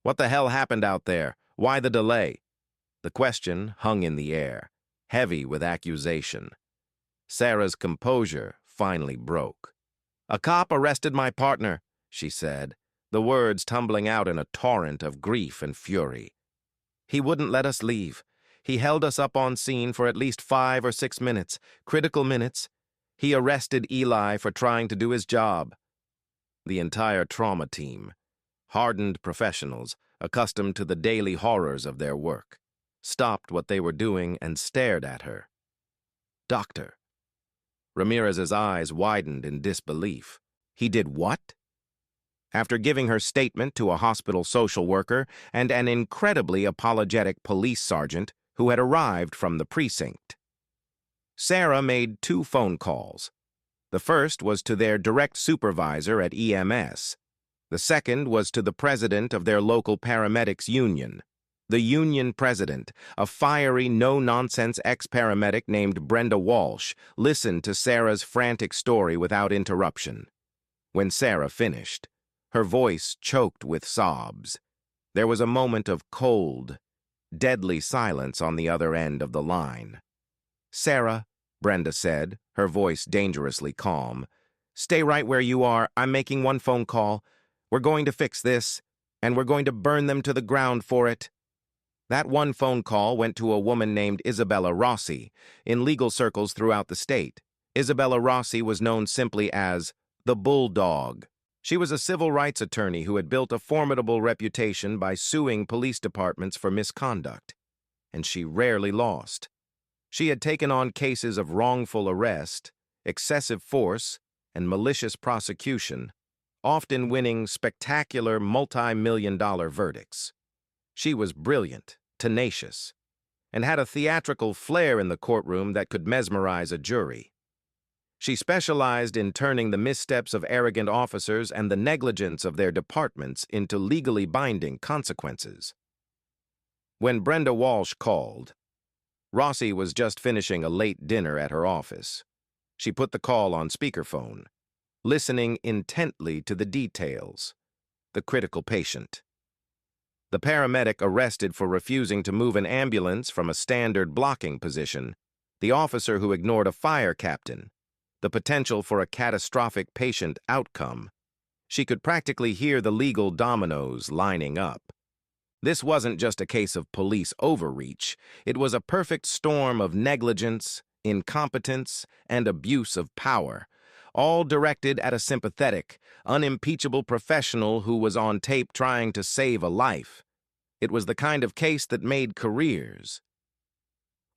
What the hell happened out there? Why the delay? The question hung in the air, heavy with accusation. Sarah's composure finally broke. "A cop arrested my partner," she said, the words tumbling out in a torrent of grief and fury. "He wouldn't let us leave. He held us up on scene for at least 5 or 6 minutes, critical minutes. He arrested Eli for trying to do his job." The entire trauma team, hardened professionals accustomed to the daily horrors of their work, stopped what they were doing and stared at her. "Doctor." Ramirez's eyes widened in disbelief. "He did what?" After giving her statement to a hospital social worker and an incredibly apologetic police sergeant who had arrived from the precinct, Sarah made 2 phone calls. The first was to their direct supervisor at EMS. The second was to the president of their local paramedics union. The union president, a fiery, no-nonsense ex-paramedic named Brenda Walsh, listened to Sarah's frantic story without interruption. When Sarah finished, her voice choked with sobs. There was a moment of cold, deadly silence on the other end of the line. "Sarah," Brenda said, her voice dangerously calm, "stay right where you are. I'm making 1 phone call. We're going to fix this, and we're going to burn them to the ground for it." That 1 phone call went to a woman named Isabella Rossi. In legal circles throughout the state, Isabella Rossi was known simply as the Bulldog. She was a civil rights attorney who had built a formidable reputation by suing police departments for misconduct, and she rarely lost. She had taken on cases of wrongful arrest, excessive force, and malicious prosecution, often winning spectacular multi-million-dollar verdicts. She was brilliant, tenacious, and had a theatrical flair in the courtroom that could mesmerize a jury. She specialized in turning the missteps of arrogant officers and the negligence of their departments into legally binding consequences. When Brenda Walsh called, Rossi was just finishing a late dinner at her office. She put the call on speakerphone, listening intently to the details. The critical patient. The paramedic arrested for refusing to move an ambulance from a standard blocking position, the officer who ignored a fire captain, the potential for a catastrophic patient outcome. She could practically hear the legal dominoes lining up. This wasn't just a case of police overreach. It was a perfect storm of negligence, incompetence, and abuse of power, all directed at a sympathetic, unimpeachable professional who was on tape trying to save a life. It was the kind of case that made careers.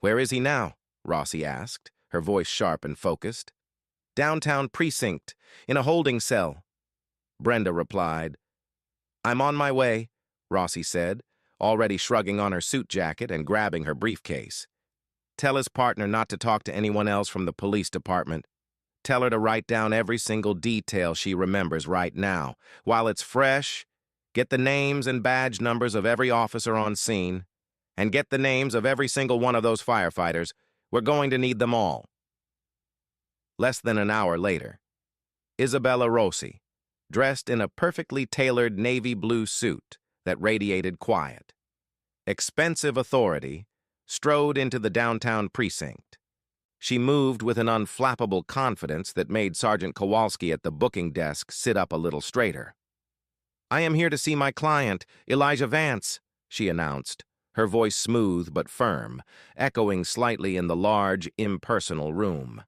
"Where is he now?" Rossi asked, her voice sharp and focused. "Downtown precinct, in a holding cell." Brenda replied. "I'm on my way," Rossi said, already shrugging on her suit jacket and grabbing her briefcase. "Tell his partner not to talk to anyone else from the police department. Tell her to write down every single detail she remembers right now. While it's fresh, get the names and badge numbers of every officer on scene, and get the names of every single one of those firefighters. We're going to need them all." Less than an hour later, Isabella Rossi, dressed in a perfectly tailored navy blue suit that radiated quiet, expensive authority, strode into the downtown precinct. She moved with an unflappable confidence that made Sergeant Kowalski at the booking desk sit up a little straighter. "I am here to see my client, Elijah Vance," she announced, her voice smooth but firm, echoing slightly in the large, impersonal room.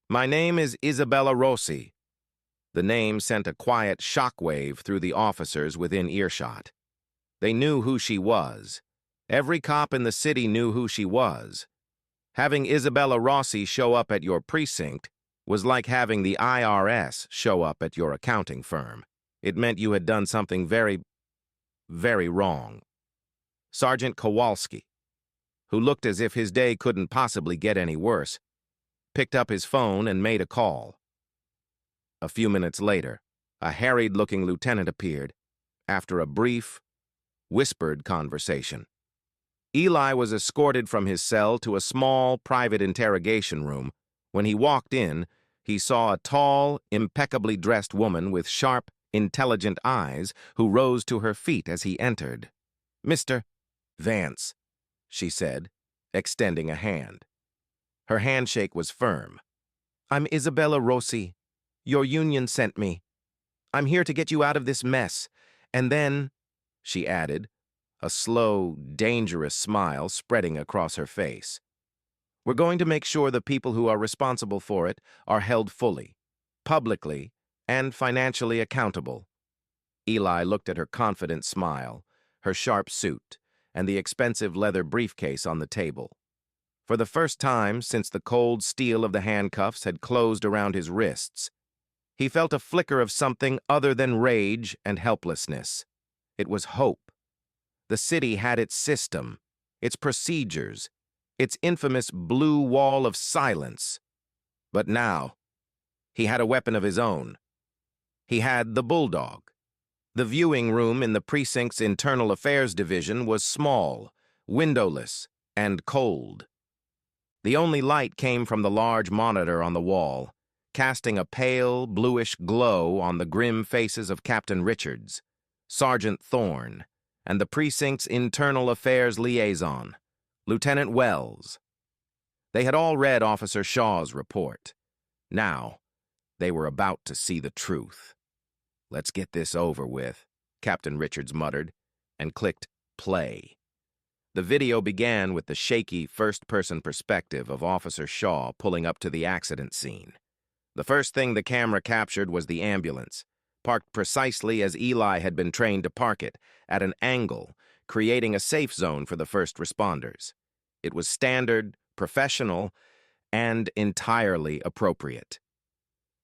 "My name is Isabella Rossi." The name sent a quiet shockwave through the officers within earshot. They knew who she was. Every cop in the city knew who she was. Having Isabella Rossi show up at your precinct was like having the IRS show up at your accounting firm. It meant you had done something very, very wrong. Sergeant Kowalski, who looked as if his day couldn't possibly get any worse, picked up his phone and made a call. A few minutes later, a harried-looking lieutenant appeared, after a brief, whispered conversation. Eli was escorted from his cell to a small, private interrogation room. When he walked in, he saw a tall, impeccably dressed woman with sharp, intelligent eyes who rose to her feet as he entered. "Mr. Vance," she said, extending a hand. Her handshake was firm. "I'm Isabella Rossi. Your union sent me. I'm here to get you out of this mess. And then," she added, a slow, dangerous smile spreading across her face, "we're going to make sure the people who are responsible for it are held fully, publicly, and financially accountable." Eli looked at her confident smile, her sharp suit, and the expensive leather briefcase on the table. For the first time since the cold steel of the handcuffs had closed around his wrists, he felt a flicker of something other than rage and helplessness. It was hope. The city had its system, its procedures, its infamous blue wall of silence. But now, he had a weapon of his own. He had the bulldog. The viewing room in the precinct's internal affairs division was small, windowless, and cold. The only light came from the large monitor on the wall, casting a pale, bluish glow on the grim faces of Captain Richards, Sergeant Thorne, and the precinct's internal affairs liaison, Lieutenant Wells. They had all read Officer Shaw's report. Now, they were about to see the truth. "Let's get this over with," Captain Richards muttered, and clicked play. The video began with the shaky first-person perspective of Officer Shaw pulling up to the accident scene. The first thing the camera captured was the ambulance, parked precisely as Eli had been trained to park it, at an angle, creating a safe zone for the first responders. It was standard, professional, and entirely appropriate.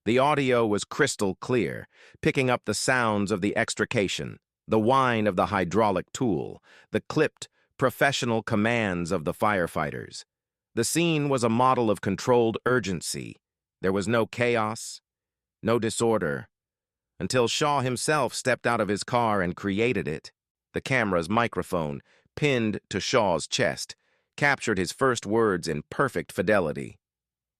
The audio was crystal clear, picking up the sounds of the extrication, the whine of the hydraulic tool, the clipped, professional commands of the firefighters. The scene was a model of controlled urgency. There was no chaos, no disorder, until Shaw himself stepped out of his car and created it. The camera's microphone, pinned to Shaw's chest, captured his first words in perfect fidelity.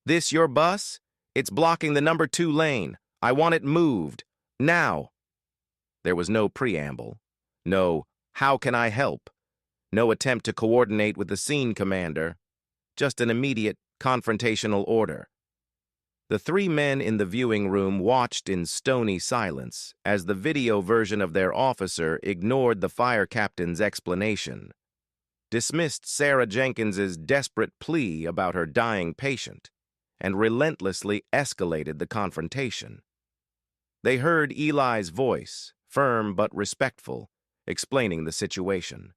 "This your bus? It's blocking the number 2 lane. I want it moved. Now." There was no preamble, no "how can I help?" No attempt to coordinate with the scene commander, just an immediate confrontational order. The 3 men in the viewing room watched in stony silence as the video version of their officer ignored the fire captain's explanation, dismissed Sarah Jenkins's desperate plea about her dying patient, and relentlessly escalated the confrontation. They heard Eli's voice, firm but respectful, explaining the situation.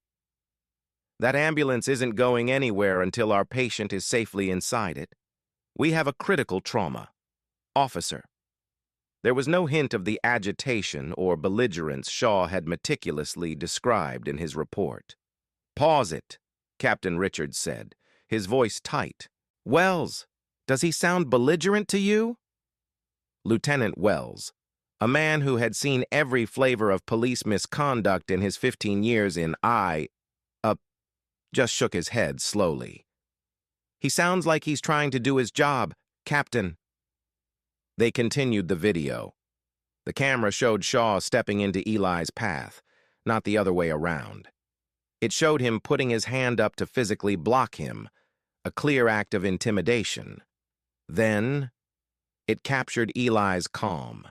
"That ambulance isn't going anywhere until our patient is safely inside it. We have a critical trauma. Officer." There was no hint of the agitation or belligerence Shaw had meticulously described in his report. "Pause it," Captain Richards said, his voice tight. "Wells, does he sound belligerent to you?" Lieutenant Wells, a man who had seen every flavor of police misconduct in his 15 years in just shook his head slowly. "He sounds like he's trying to do his job, Captain." They continued the video. The camera showed Shaw stepping into Eli's path, not the other way around. It showed him putting his hand up to physically block him, a clear act of intimidation. Then, it captured Eli's calm.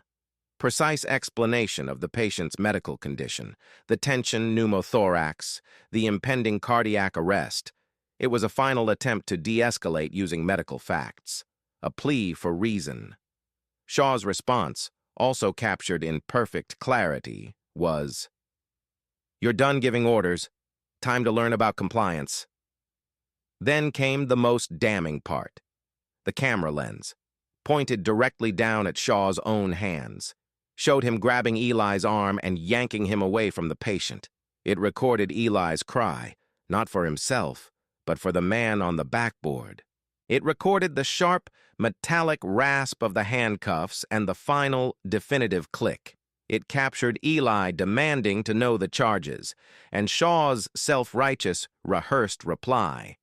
Precise explanation of the patient's medical condition, the tension pneumothorax, the impending cardiac arrest. It was a final attempt to de-escalate using medical facts, a plea for reason. Shaw's response, also captured in perfect clarity, was, "You're done giving orders. Time to learn about compliance." Then came the most damning part. The camera lens, pointed directly down at Shaw's own hands, showed him grabbing Eli's arm and yanking him away from the patient. It recorded Eli's cry, not for himself, but for the man on the backboard. It recorded the sharp, metallic rasp of the handcuffs and the final, definitive click. It captured Eli demanding to know the charges, and Shaw's self-righteous, rehearsed reply.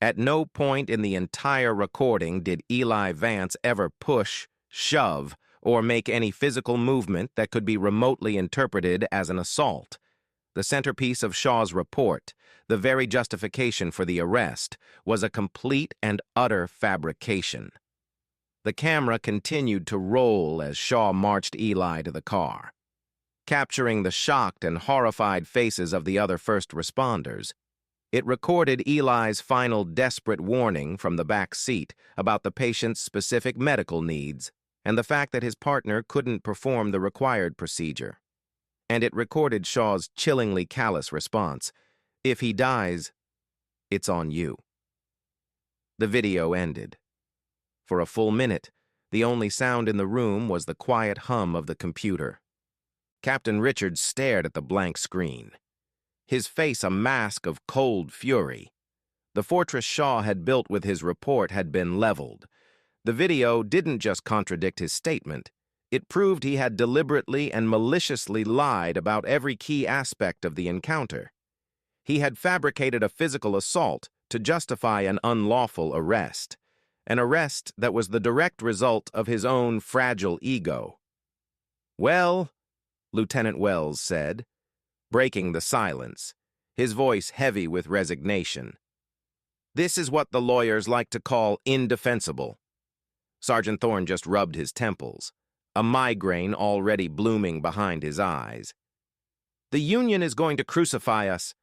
At no point in the entire recording did Eli Vance ever push, shove, or make any physical movement that could be remotely interpreted as an assault. The centerpiece of Shaw's report, the very justification for the arrest, was a complete and utter fabrication. The camera continued to roll as Shaw marched Eli to the car. Capturing the shocked and horrified faces of the other first responders, it recorded Eli's final desperate warning from the back seat about the patient's specific medical needs and the fact that his partner couldn't perform the required procedure. And it recorded Shaw's chillingly callous response, "If he dies, it's on you." The video ended. For a full minute, the only sound in the room was the quiet hum of the computer. Captain Richards stared at the blank screen, his face a mask of cold fury. The fortress Shaw had built with his report had been leveled. The video didn't just contradict his statement, it proved he had deliberately and maliciously lied about every key aspect of the encounter. He had fabricated a physical assault to justify an unlawful arrest, an arrest that was the direct result of his own fragile ego. "Well," Lieutenant Wells said, breaking the silence, his voice heavy with resignation, "this is what the lawyers like to call indefensible." Sergeant Thorne just rubbed his temples, a migraine already blooming behind his eyes. "The Union is going to crucify us.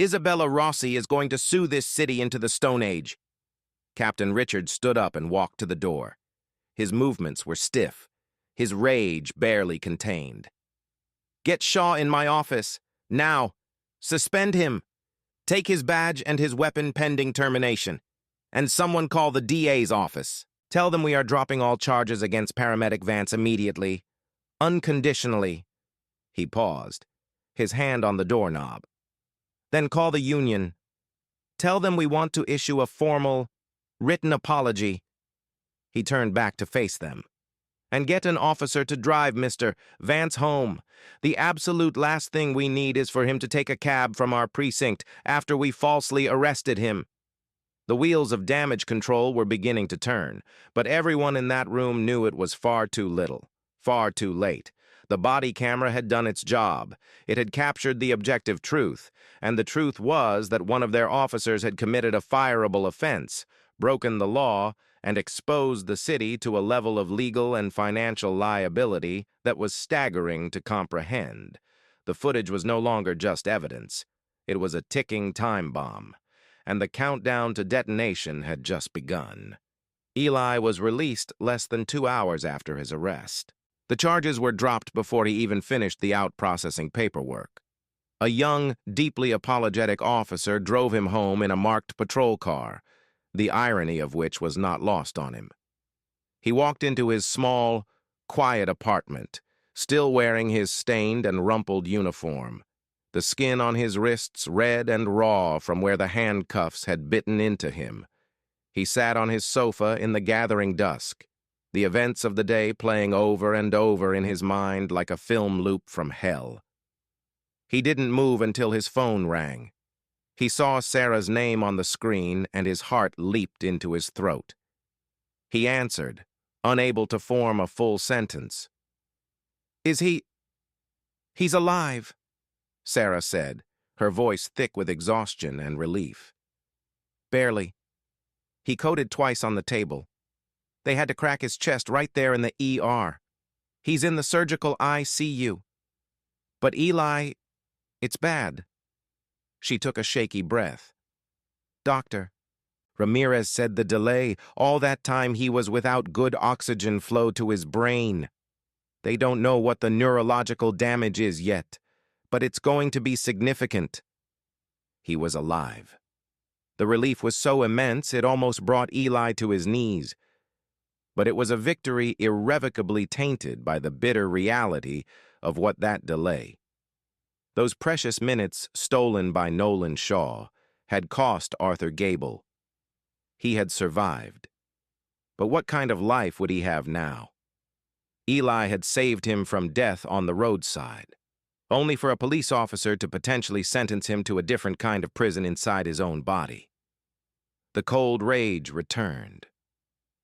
Isabella Rossi is going to sue this city into the Stone Age." Captain Richards stood up and walked to the door. His movements were stiff, his rage barely contained. "Get Shaw in my office, now. Suspend him. Take his badge and his weapon pending termination. And someone call the DA's office. Tell them we are dropping all charges against Paramedic Vance immediately. Unconditionally." He paused, his hand on the doorknob. "Then call the Union. Tell them we want to issue a formal, written apology." He turned back to face them. "And get an officer to drive Mr. Vance home. The absolute last thing we need is for him to take a cab from our precinct after we falsely arrested him." The wheels of damage control were beginning to turn, but everyone in that room knew it was far too little, far too late. The body camera had done its job. It had captured the objective truth, and the truth was that one of their officers had committed a fireable offense, broken the law, and exposed the city to a level of legal and financial liability that was staggering to comprehend. The footage was no longer just evidence. It was a ticking time bomb, and the countdown to detonation had just begun. Eli was released less than 2 hours after his arrest. The charges were dropped before he even finished the out-processing paperwork. A young, deeply apologetic officer drove him home in a marked patrol car, the irony of which was not lost on him. He walked into his small, quiet apartment, still wearing his stained and rumpled uniform, the skin on his wrists red and raw from where the handcuffs had bitten into him. He sat on his sofa in the gathering dusk, the events of the day playing over and over in his mind like a film loop from hell. He didn't move until his phone rang. He saw Sarah's name on the screen and his heart leaped into his throat. He answered, unable to form a full sentence. "Is he... He's alive," Sarah said, her voice thick with exhaustion and relief. "Barely. He coded twice on the table. They had to crack his chest right there in the ER. He's in the surgical ICU. But Eli, it's bad." She took a shaky breath. "Doctor, Ramirez said the delay, all that time he was without good oxygen flow to his brain. They don't know what the neurological damage is yet, but it's going to be significant." He was alive. The relief was so immense it almost brought Eli to his knees. But it was a victory irrevocably tainted by the bitter reality of what that delay. Those precious minutes stolen by Nolan Shaw had cost Arthur Gable. He had survived. But what kind of life would he have now? Eli had saved him from death on the roadside, only for a police officer to potentially sentence him to a different kind of prison inside his own body. The cold rage returned,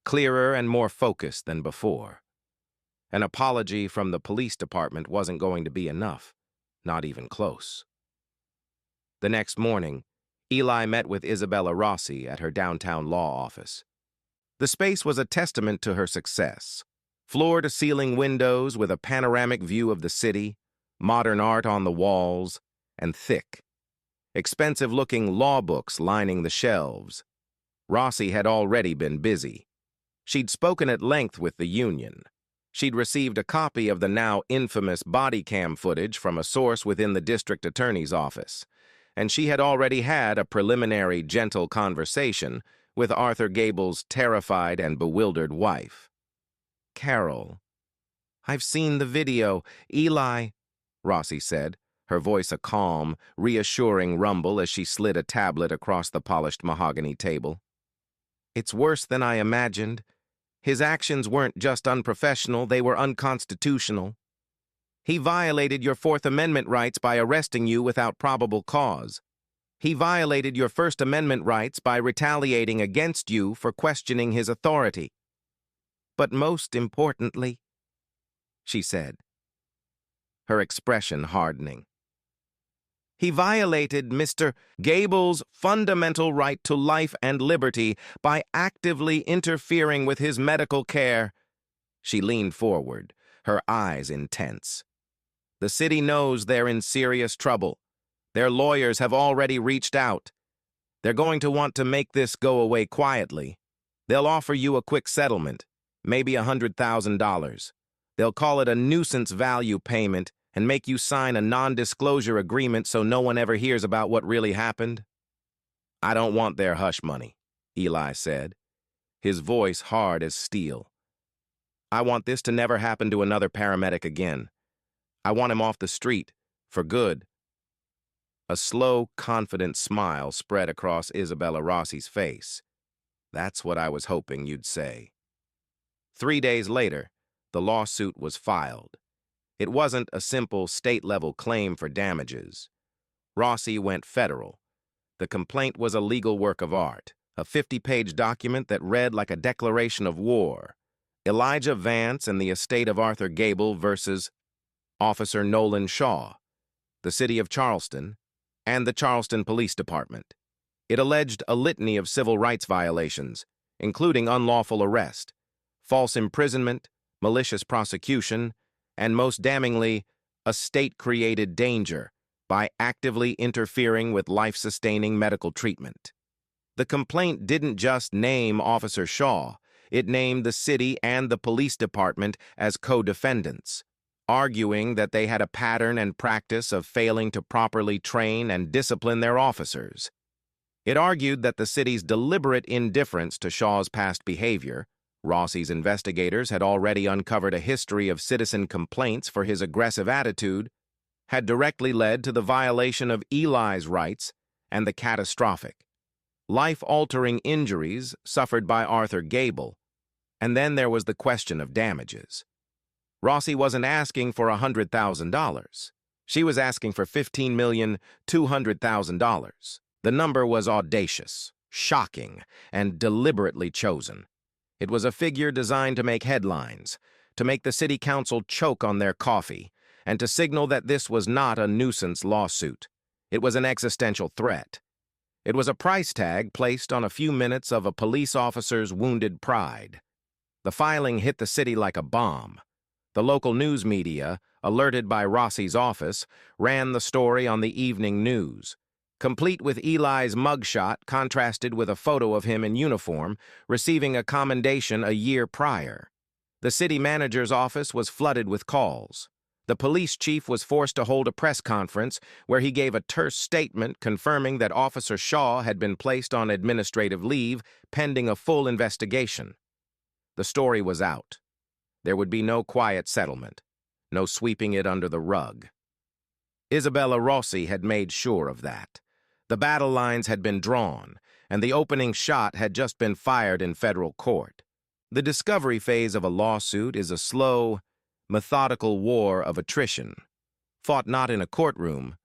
clearer and more focused than before. An apology from the police department wasn't going to be enough, not even close. The next morning, Eli met with Isabella Rossi at her downtown law office. The space was a testament to her success. Floor-to-ceiling windows with a panoramic view of the city, modern art on the walls, and thick, expensive-looking law books lining the shelves. Rossi had already been busy. She'd spoken at length with the union. She'd received a copy of the now infamous bodycam footage from a source within the district attorney's office, and she had already had a preliminary gentle conversation with Arthur Gable's terrified and bewildered wife. "Carol, I've seen the video. Eli," Rossi said, her voice a calm, reassuring rumble as she slid a tablet across the polished mahogany table. "It's worse than I imagined. His actions weren't just unprofessional, they were unconstitutional. He violated your Fourth Amendment rights by arresting you without probable cause. He violated your First Amendment rights by retaliating against you for questioning his authority. But most importantly," she said, her expression hardening, "he violated Mr. Gable's fundamental right to life and liberty by actively interfering with his medical care." She leaned forward, her eyes intense. "The city knows they're in serious trouble. Their lawyers have already reached out. They're going to want to make this go away quietly. They'll offer you a quick settlement, maybe $100,000. They'll call it a nuisance value payment and make you sign a non-disclosure agreement so no one ever hears about what really happened." "I don't want their hush money," Eli said, his voice hard as steel. "I want this to never happen to another paramedic again. I want him off the street, for good." A slow, confident smile spread across Isabella Rossi's face. "That's what I was hoping you'd say." 3 days later, the lawsuit was filed. It wasn't a simple state-level claim for damages. Rossi went federal. The complaint was a legal work of art, a 50-page document that read like a declaration of war. Elijah Vance and the estate of Arthur Gable versus Officer Nolan Shaw, the city of Charleston, and the Charleston Police Department. It alleged a litany of civil rights violations, including unlawful arrest, false imprisonment, malicious prosecution, and most damningly, a state-created danger by actively interfering with life-sustaining medical treatment. The complaint didn't just name Officer Shaw, it named the city and the police department as co-defendants, arguing that they had a pattern and practice of failing to properly train and discipline their officers. It argued that the city's deliberate indifference to Shaw's past behavior, Rossi's investigators had already uncovered a history of citizen complaints for his aggressive attitude, had directly led to the violation of Eli's rights and the catastrophic, life-altering injuries suffered by Arthur Gable. And then there was the question of damages. Rossi wasn't asking for $100,000. She was asking for $15,200,000. The number was audacious, shocking, and deliberately chosen. It was a figure designed to make headlines, to make the city council choke on their coffee, and to signal that this was not a nuisance lawsuit. It was an existential threat. It was a price tag placed on a few minutes of a police officer's wounded pride. The filing hit the city like a bomb. The local news media, alerted by Rossi's office, ran the story on the evening news, complete with Eli's mugshot contrasted with a photo of him in uniform, receiving a commendation a year prior. The city manager's office was flooded with calls. The police chief was forced to hold a press conference where he gave a terse statement confirming that Officer Shaw had been placed on administrative leave pending a full investigation. The story was out. There would be no quiet settlement, no sweeping it under the rug. Isabella Rossi had made sure of that. The battle lines had been drawn, and the opening shot had just been fired in federal court. The discovery phase of a lawsuit is a slow, methodical war of attrition, fought not in a courtroom,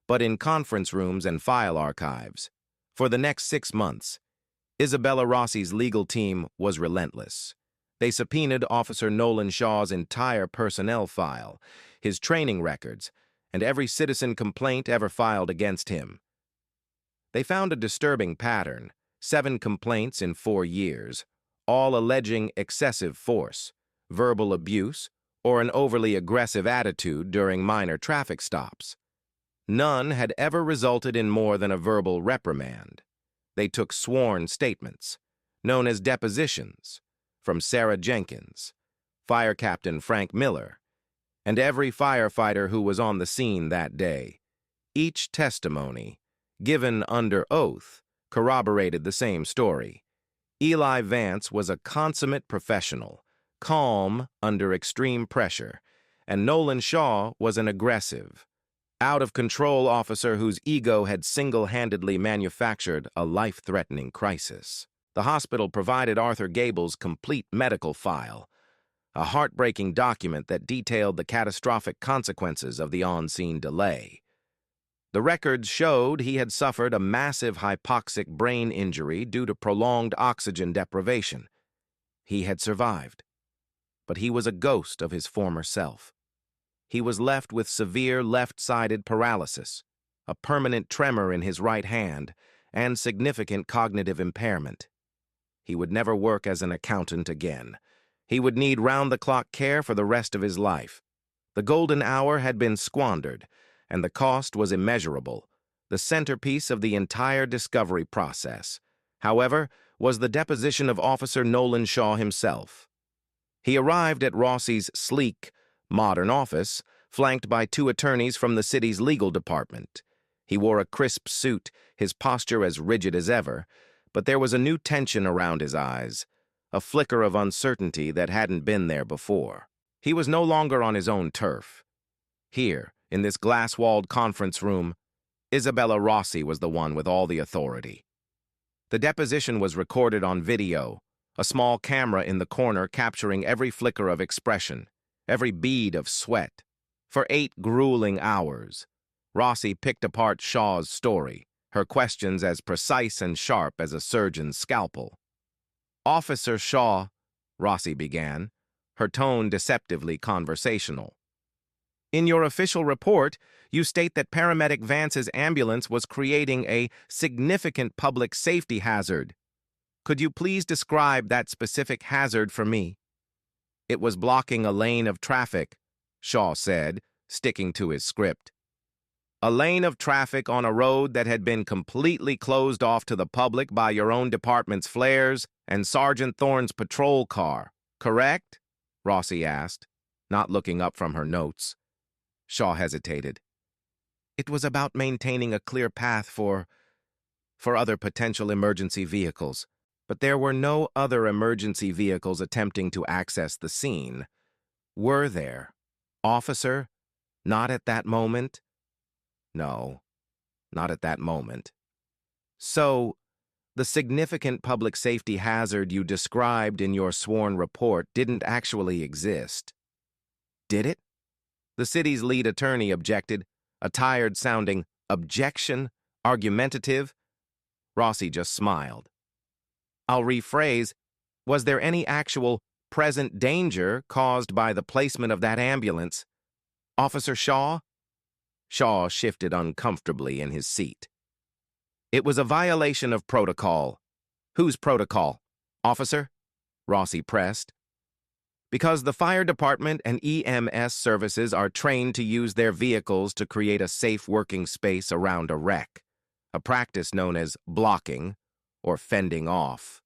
but in conference rooms and file archives. For the next 6 months, Isabella Rossi's legal team was relentless. They subpoenaed Officer Nolan Shaw's entire personnel file, his training records, and every citizen complaint ever filed against him. They found a disturbing pattern: 7 complaints in 4 years, all alleging excessive force, verbal abuse, or an overly aggressive attitude during minor traffic stops. None had ever resulted in more than a verbal reprimand. They took sworn statements, known as depositions, from Sarah Jenkins, Fire Captain Frank Miller, and every firefighter who was on the scene that day. Each testimony, given under oath, corroborated the same story. Eli Vance was a consummate professional, calm under extreme pressure, and Nolan Shaw was an aggressive, out-of-control officer whose ego had single-handedly manufactured a life-threatening crisis. The hospital provided Arthur Gable's complete medical file, a heartbreaking document that detailed the catastrophic consequences of the on-scene delay. The records showed he had suffered a massive hypoxic brain injury due to prolonged oxygen deprivation. He had survived, but he was a ghost of his former self. He was left with severe left-sided paralysis, a permanent tremor in his right hand, and significant cognitive impairment. He would never work as an accountant again. He would need round-the-clock care for the rest of his life. The golden hour had been squandered, and the cost was immeasurable, the centerpiece of the entire discovery process. However, was the deposition of Officer Nolan Shaw himself. He arrived at Rossi's sleek, modern office, flanked by 2 attorneys from the city's legal department. He wore a crisp suit, his posture as rigid as ever, but there was a new tension around his eyes, a flicker of uncertainty that hadn't been there before. He was no longer on his own turf. Here, in this glass-walled conference room, Isabella Rossi was the one with all the authority. The deposition was recorded on video, a small camera in the corner capturing every flicker of expression, every bead of sweat. For 8 grueling hours, Rossi picked apart Shaw's story, her questions as precise and sharp as a surgeon's scalpel. "Officer Shaw," Rossi began, her tone deceptively conversational. "In your official report, you state that Paramedic Vance's ambulance was creating a significant public safety hazard. Could you please describe that specific hazard for me?" "It was blocking a lane of traffic," Shaw said, sticking to his script. "A lane of traffic on a road that had been completely closed off to the public by your own department's flares and Sergeant Thorne's patrol car, correct?" Rossi asked, not looking up from her notes. Shaw hesitated. "It was about maintaining a clear path for other potential emergency vehicles, but there were no other emergency vehicles attempting to access the scene. Were there, officer? Not at that moment?" "No, not at that moment." "So, the significant public safety hazard you described in your sworn report didn't actually exist, did it?" The city's lead attorney objected, a tired-sounding objection, argumentative. Rossi just smiled. "I'll rephrase. Was there any actual present danger caused by the placement of that ambulance, Officer Shaw?" Shaw shifted uncomfortably in his seat. "It was a violation of protocol." "Whose protocol, officer?" Rossi pressed. "Because the fire department and EMS services are trained to use their vehicles to create a safe working space around a wreck, a practice known as blocking or fending off.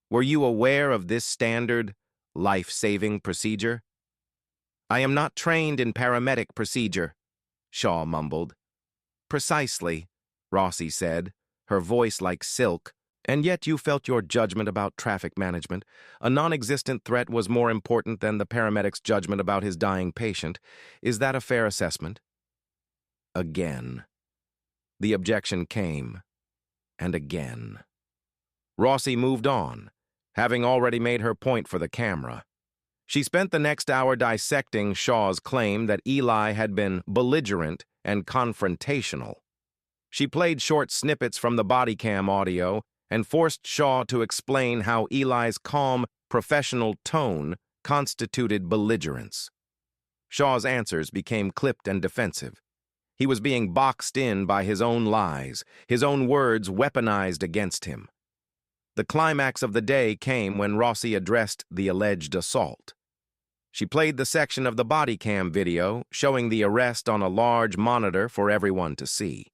Were you aware of this standard, life-saving procedure?" "I am not trained in paramedic procedure," Shaw mumbled. "Precisely," Rossi said, her voice like silk. "And yet you felt your judgment about traffic management. A non-existent threat was more important than the paramedic's judgment about his dying patient. Is that a fair assessment?" Again. The objection came, and again. Rossi moved on, having already made her point for the camera. She spent the next hour dissecting Shaw's claim that Eli had been belligerent and confrontational. She played short snippets from the bodycam audio and forced Shaw to explain how Eli's calm, professional tone constituted belligerence. Shaw's answers became clipped and defensive. He was being boxed in by his own lies, his own words weaponized against him. The climax of the day came when Rossi addressed the alleged assault. She played the section of the body cam video showing the arrest on a large monitor for everyone to see.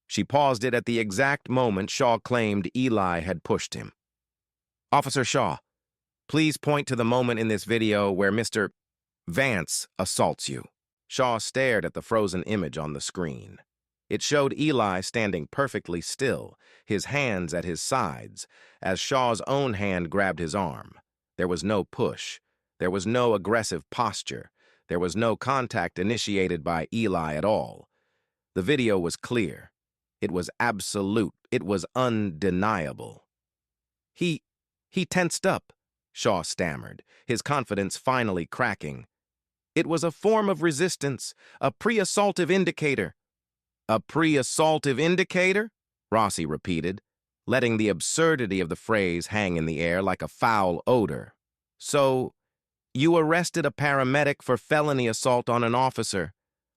She paused it at the exact moment Shaw claimed Eli had pushed him. "Officer Shaw, please point to the moment in this video where Mr. Vance assaults you." Shaw stared at the frozen image on the screen. It showed Eli standing perfectly still, his hands at his sides, as Shaw's own hand grabbed his arm. There was no push. There was no aggressive posture. There was no contact initiated by Eli at all. The video was clear. It was absolute. It was undeniable. He tensed up, Shaw stammered, his confidence finally cracking. It was a form of resistance, a pre-assaultive indicator. "A pre-assaultive indicator?" Rossi repeated, letting the absurdity of the phrase hang in the air like a foul odor. "So, you arrested a paramedic for felony assault on an officer,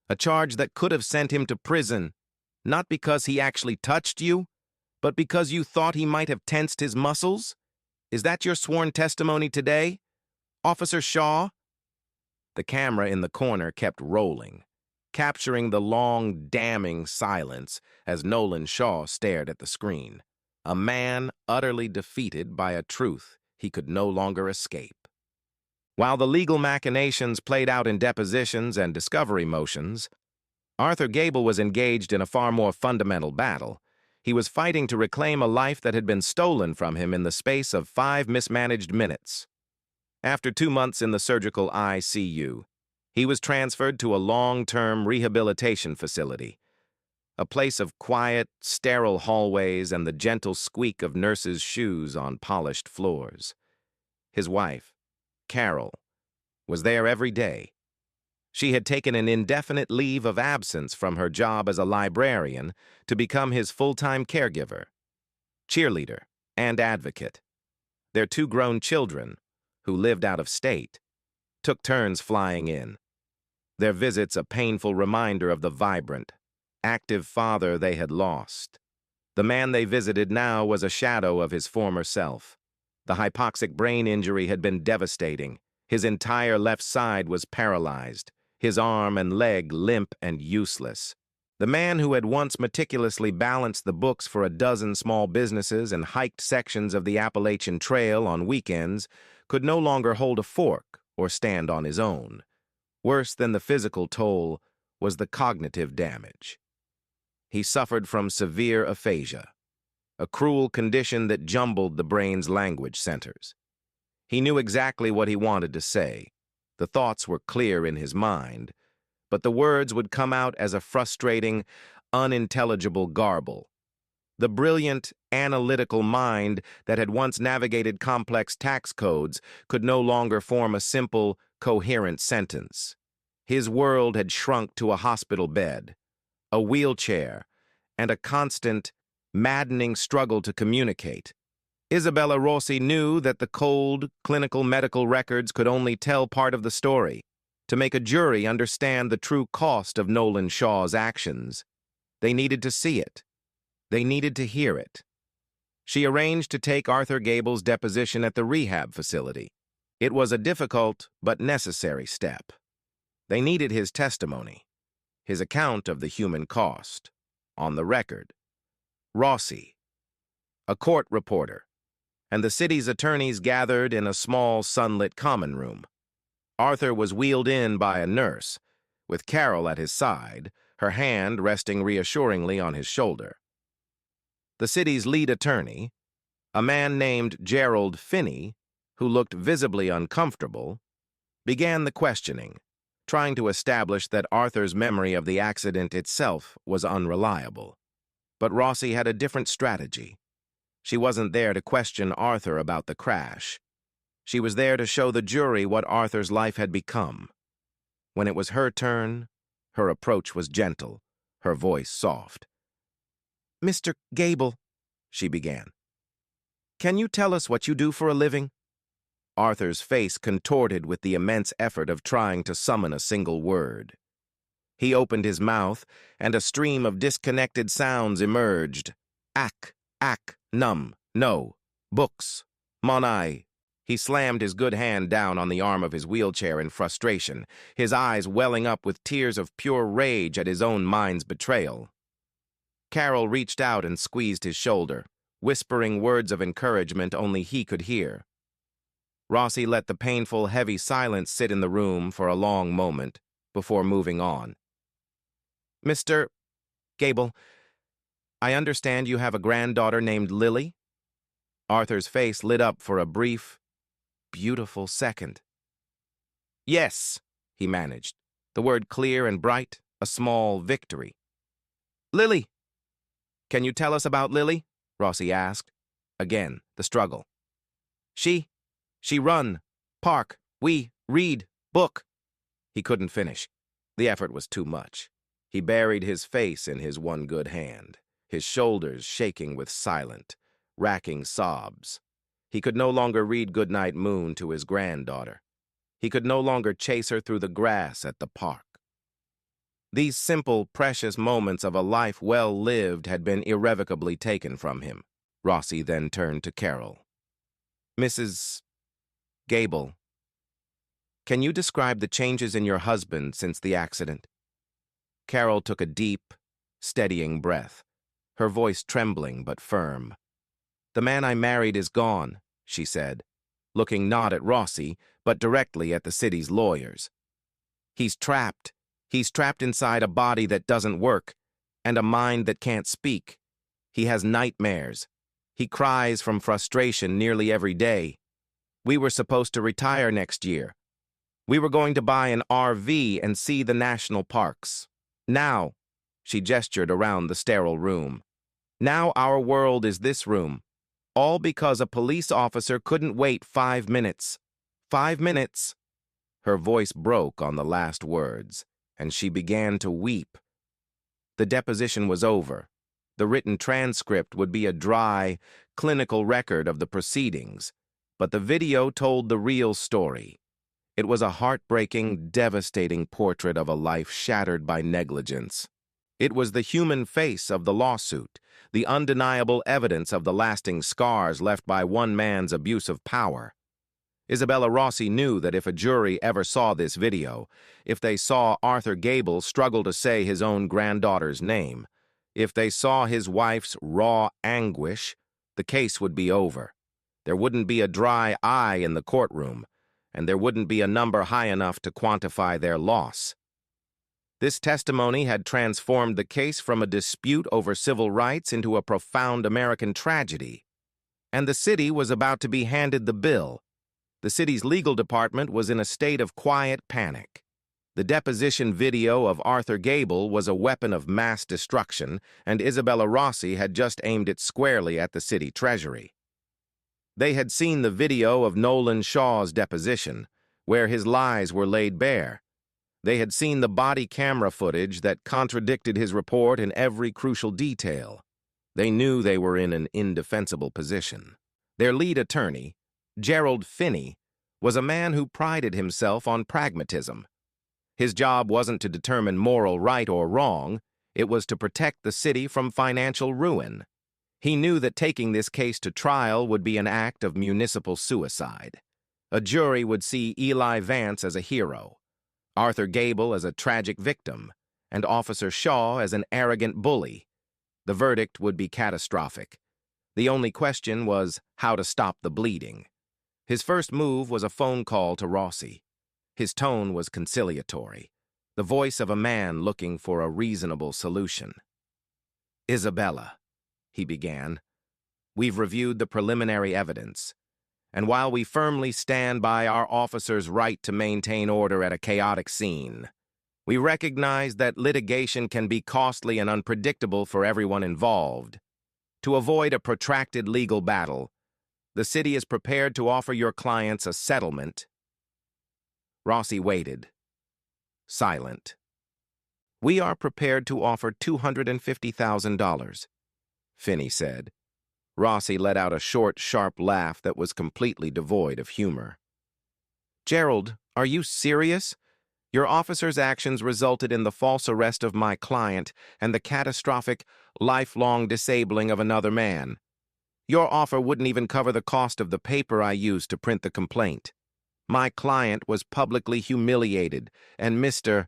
a charge that could have sent him to prison, not because he actually touched you, but because you thought he might have tensed his muscles? Is that your sworn testimony today, Officer Shaw?" The camera in the corner kept rolling, capturing the long, damning silence as Nolan Shaw stared at the screen, a man utterly defeated by a truth he could no longer escape. While the legal machinations played out in depositions and discovery motions, Arthur Gable was engaged in a far more fundamental battle. He was fighting to reclaim a life that had been stolen from him in the space of 5 mismanaged minutes. After 2 months in the surgical ICU, he was transferred to a long-term rehabilitation facility, a place of quiet, sterile hallways and the gentle squeak of nurses' shoes on polished floors. His wife, Carol, was there every day. She had taken an indefinite leave of absence from her job as a librarian to become his full-time caregiver, cheerleader, and advocate. Their 2 grown children, who lived out of state, took turns flying in, their visits a painful reminder of the vibrant, active father they had lost. The man they visited now was a shadow of his former self. The hypoxic brain injury had been devastating. His entire left side was paralyzed, his arm and leg limp and useless. The man who had once meticulously balanced the books for a dozen small businesses and hiked sections of the Appalachian Trail on weekends could no longer hold a fork or stand on his own. Worse than the physical toll was the cognitive damage. He suffered from severe aphasia, a cruel condition that jumbled the brain's language centers. He knew exactly what he wanted to say. The thoughts were clear in his mind, but the words would come out as a frustrating, unintelligible garble. The brilliant, analytical mind that had once navigated complex tax codes could no longer form a simple, coherent sentence. His world had shrunk to a hospital bed, a wheelchair, and a constant, maddening struggle to communicate. Isabella Rossi knew that the cold, clinical medical records could only tell part of the story. To make a jury understand the true cost of Nolan Shaw's actions, they needed to see it. They needed to hear it. She arranged to take Arthur Gable's deposition at the rehab facility. It was a difficult but necessary step. They needed his testimony, his account of the human cost, on the record. Rossi, a court reporter, and the city's attorneys gathered in a small sunlit common room. Arthur was wheeled in by a nurse, with Carol at his side, her hand resting reassuringly on his shoulder. The city's lead attorney, a man named Gerald Finney, who looked visibly uncomfortable, began the questioning, trying to establish that Arthur's memory of the accident itself was unreliable. But Rossi had a different strategy. She wasn't there to question Arthur about the crash. She was there to show the jury what Arthur's life had become. When it was her turn, her approach was gentle, her voice soft. "Mr. Gable," she began. Can you tell us what you do for a living? Arthur's face contorted with the immense effort of trying to summon a single word. He opened his mouth, and a stream of disconnected sounds emerged. Ack, num, no, books, monai. He slammed his good hand down on the arm of his wheelchair in frustration, his eyes welling up with tears of pure rage at his own mind's betrayal. Carol reached out and squeezed his shoulder, whispering words of encouragement only he could hear. Rossi let the painful, heavy silence sit in the room for a long moment before moving on. Mr. Gable, I understand you have a granddaughter named Lily? Arthur's face lit up for a brief, beautiful second. Yes, he managed, the word clear and bright, a small victory. Lily! Can you tell us about Lily? Rossi asked. Again, the struggle. She run, park, we read, book. He couldn't finish. The effort was too much. He buried his face in his one good hand, his shoulders shaking with silent, racking sobs. He could no longer read Goodnight Moon to his granddaughter. He could no longer chase her through the grass at the park. These simple, precious moments of a life well lived had been irrevocably taken from him. Rossi then turned to Carol. Mrs. Gable, can you describe the changes in your husband since the accident? Carol took a deep, steadying breath, her voice trembling but firm. The man I married is gone, she said, looking not at Rossi, but directly at the city's lawyers. He's trapped. He's trapped inside a body that doesn't work, and a mind that can't speak. He has nightmares. He cries from frustration nearly every day. We were supposed to retire next year. We were going to buy an RV and see the national parks. Now, she gestured around the sterile room. Now our world is this room, all because a police officer couldn't wait 5 minutes. 5 minutes. Her voice broke on the last words, and she began to weep. The deposition was over. The written transcript would be a dry, clinical record of the proceedings, but the video told the real story. It was a heartbreaking, devastating portrait of a life shattered by negligence. It was the human face of the lawsuit, the undeniable evidence of the lasting scars left by one man's abuse of power. Isabella Rossi knew that if a jury ever saw this video, if they saw Arthur Gable struggle to say his own granddaughter's name, if they saw his wife's raw anguish, the case would be over. There wouldn't be a dry eye in the courtroom, and there wouldn't be a number high enough to quantify their loss. This testimony had transformed the case from a dispute over civil rights into a profound American tragedy. And the city was about to be handed the bill. The city's legal department was in a state of quiet panic. The deposition video of Arthur Gable was a weapon of mass destruction, and Isabella Rossi had just aimed it squarely at the city treasury. They had seen the video of Nolan Shaw's deposition, where his lies were laid bare. They had seen the body camera footage that contradicted his report in every crucial detail. They knew they were in an indefensible position. Their lead attorney, Gerald Finney, was a man who prided himself on pragmatism. His job wasn't to determine moral right or wrong, it was to protect the city from financial ruin. He knew that taking this case to trial would be an act of municipal suicide. A jury would see Eli Vance as a hero, Arthur Gable as a tragic victim, and Officer Shaw as an arrogant bully. The verdict would be catastrophic. The only question was how to stop the bleeding. His first move was a phone call to Rossi. His tone was conciliatory, the voice of a man looking for a reasonable solution. Isabella, he began, we've reviewed the preliminary evidence, and while we firmly stand by our officer's right to maintain order at a chaotic scene, we recognize that litigation can be costly and unpredictable for everyone involved. To avoid a protracted legal battle, the city is prepared to offer your clients a settlement. Rossi waited, silent. We are prepared to offer $250,000, Finney said. Rossi let out a short, sharp laugh that was completely devoid of humor. Gerald, are you serious? Your officer's actions resulted in the false arrest of my client and the catastrophic, lifelong disabling of another man. Your offer wouldn't even cover the cost of the paper I used to print the complaint. My client was publicly humiliated, and Mr.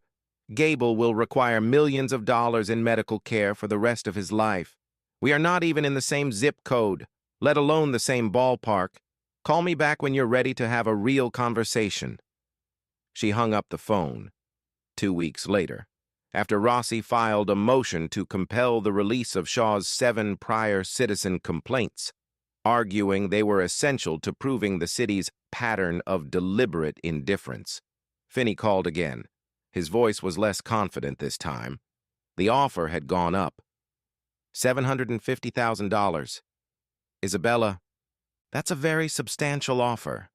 Gable will require millions of dollars in medical care for the rest of his life. We are not even in the same zip code, let alone the same ballpark. Call me back when you're ready to have a real conversation. She hung up the phone. 2 weeks later, after Rossi filed a motion to compel the release of Shaw's 7 prior citizen complaints, arguing they were essential to proving the city's pattern of deliberate indifference, Finney called again. His voice was less confident this time. The offer had gone up. $750,000. Isabella, that's a very substantial offer.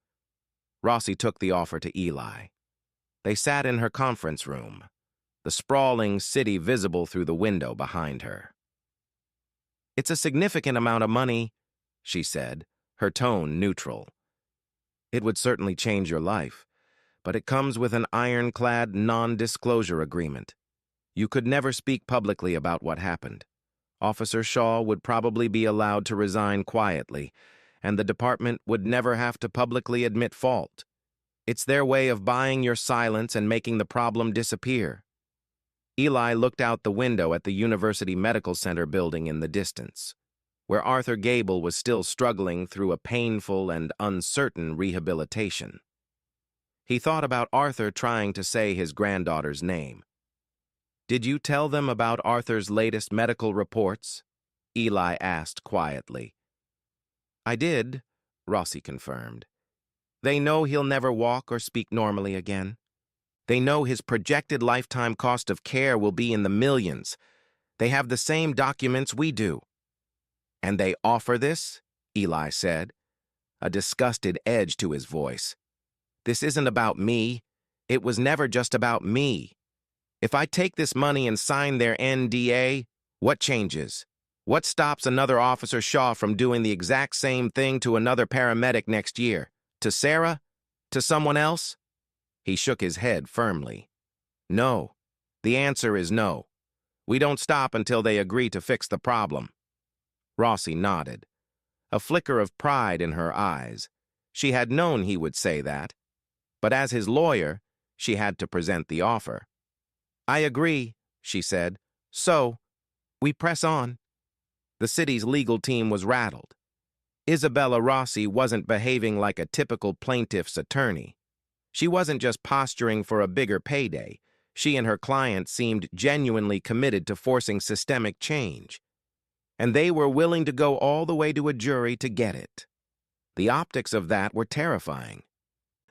Rossi took the offer to Eli. They sat in her conference room, the sprawling city visible through the window behind her. It's a significant amount of money, she said, her tone neutral. It would certainly change your life, but it comes with an ironclad non-disclosure agreement. You could never speak publicly about what happened. Officer Shaw would probably be allowed to resign quietly, and the department would never have to publicly admit fault. It's their way of buying your silence and making the problem disappear. Eli looked out the window at the University Medical Center building in the distance, where Arthur Gable was still struggling through a painful and uncertain rehabilitation. He thought about Arthur trying to say his granddaughter's name. Did you tell them about Arthur's latest medical reports? Eli asked quietly. I did, Rossi confirmed. They know he'll never walk or speak normally again. They know his projected lifetime cost of care will be in the millions. They have the same documents we do. And they offer this? Eli said, a disgusted edge to his voice. This isn't about me. It was never just about me. If I take this money and sign their NDA, what changes? What stops another Officer Shaw from doing the exact same thing to another paramedic next year? To Sarah? To someone else? He shook his head firmly. No. The answer is no. We don't stop until they agree to fix the problem. Rossi nodded, a flicker of pride in her eyes. She had known he would say that. But as his lawyer, she had to present the offer. I agree, she said. So, we press on. The city's legal team was rattled. Isabella Rossi wasn't behaving like a typical plaintiff's attorney. She wasn't just posturing for a bigger payday. She and her client seemed genuinely committed to forcing systemic change. And they were willing to go all the way to a jury to get it. The optics of that were terrifying.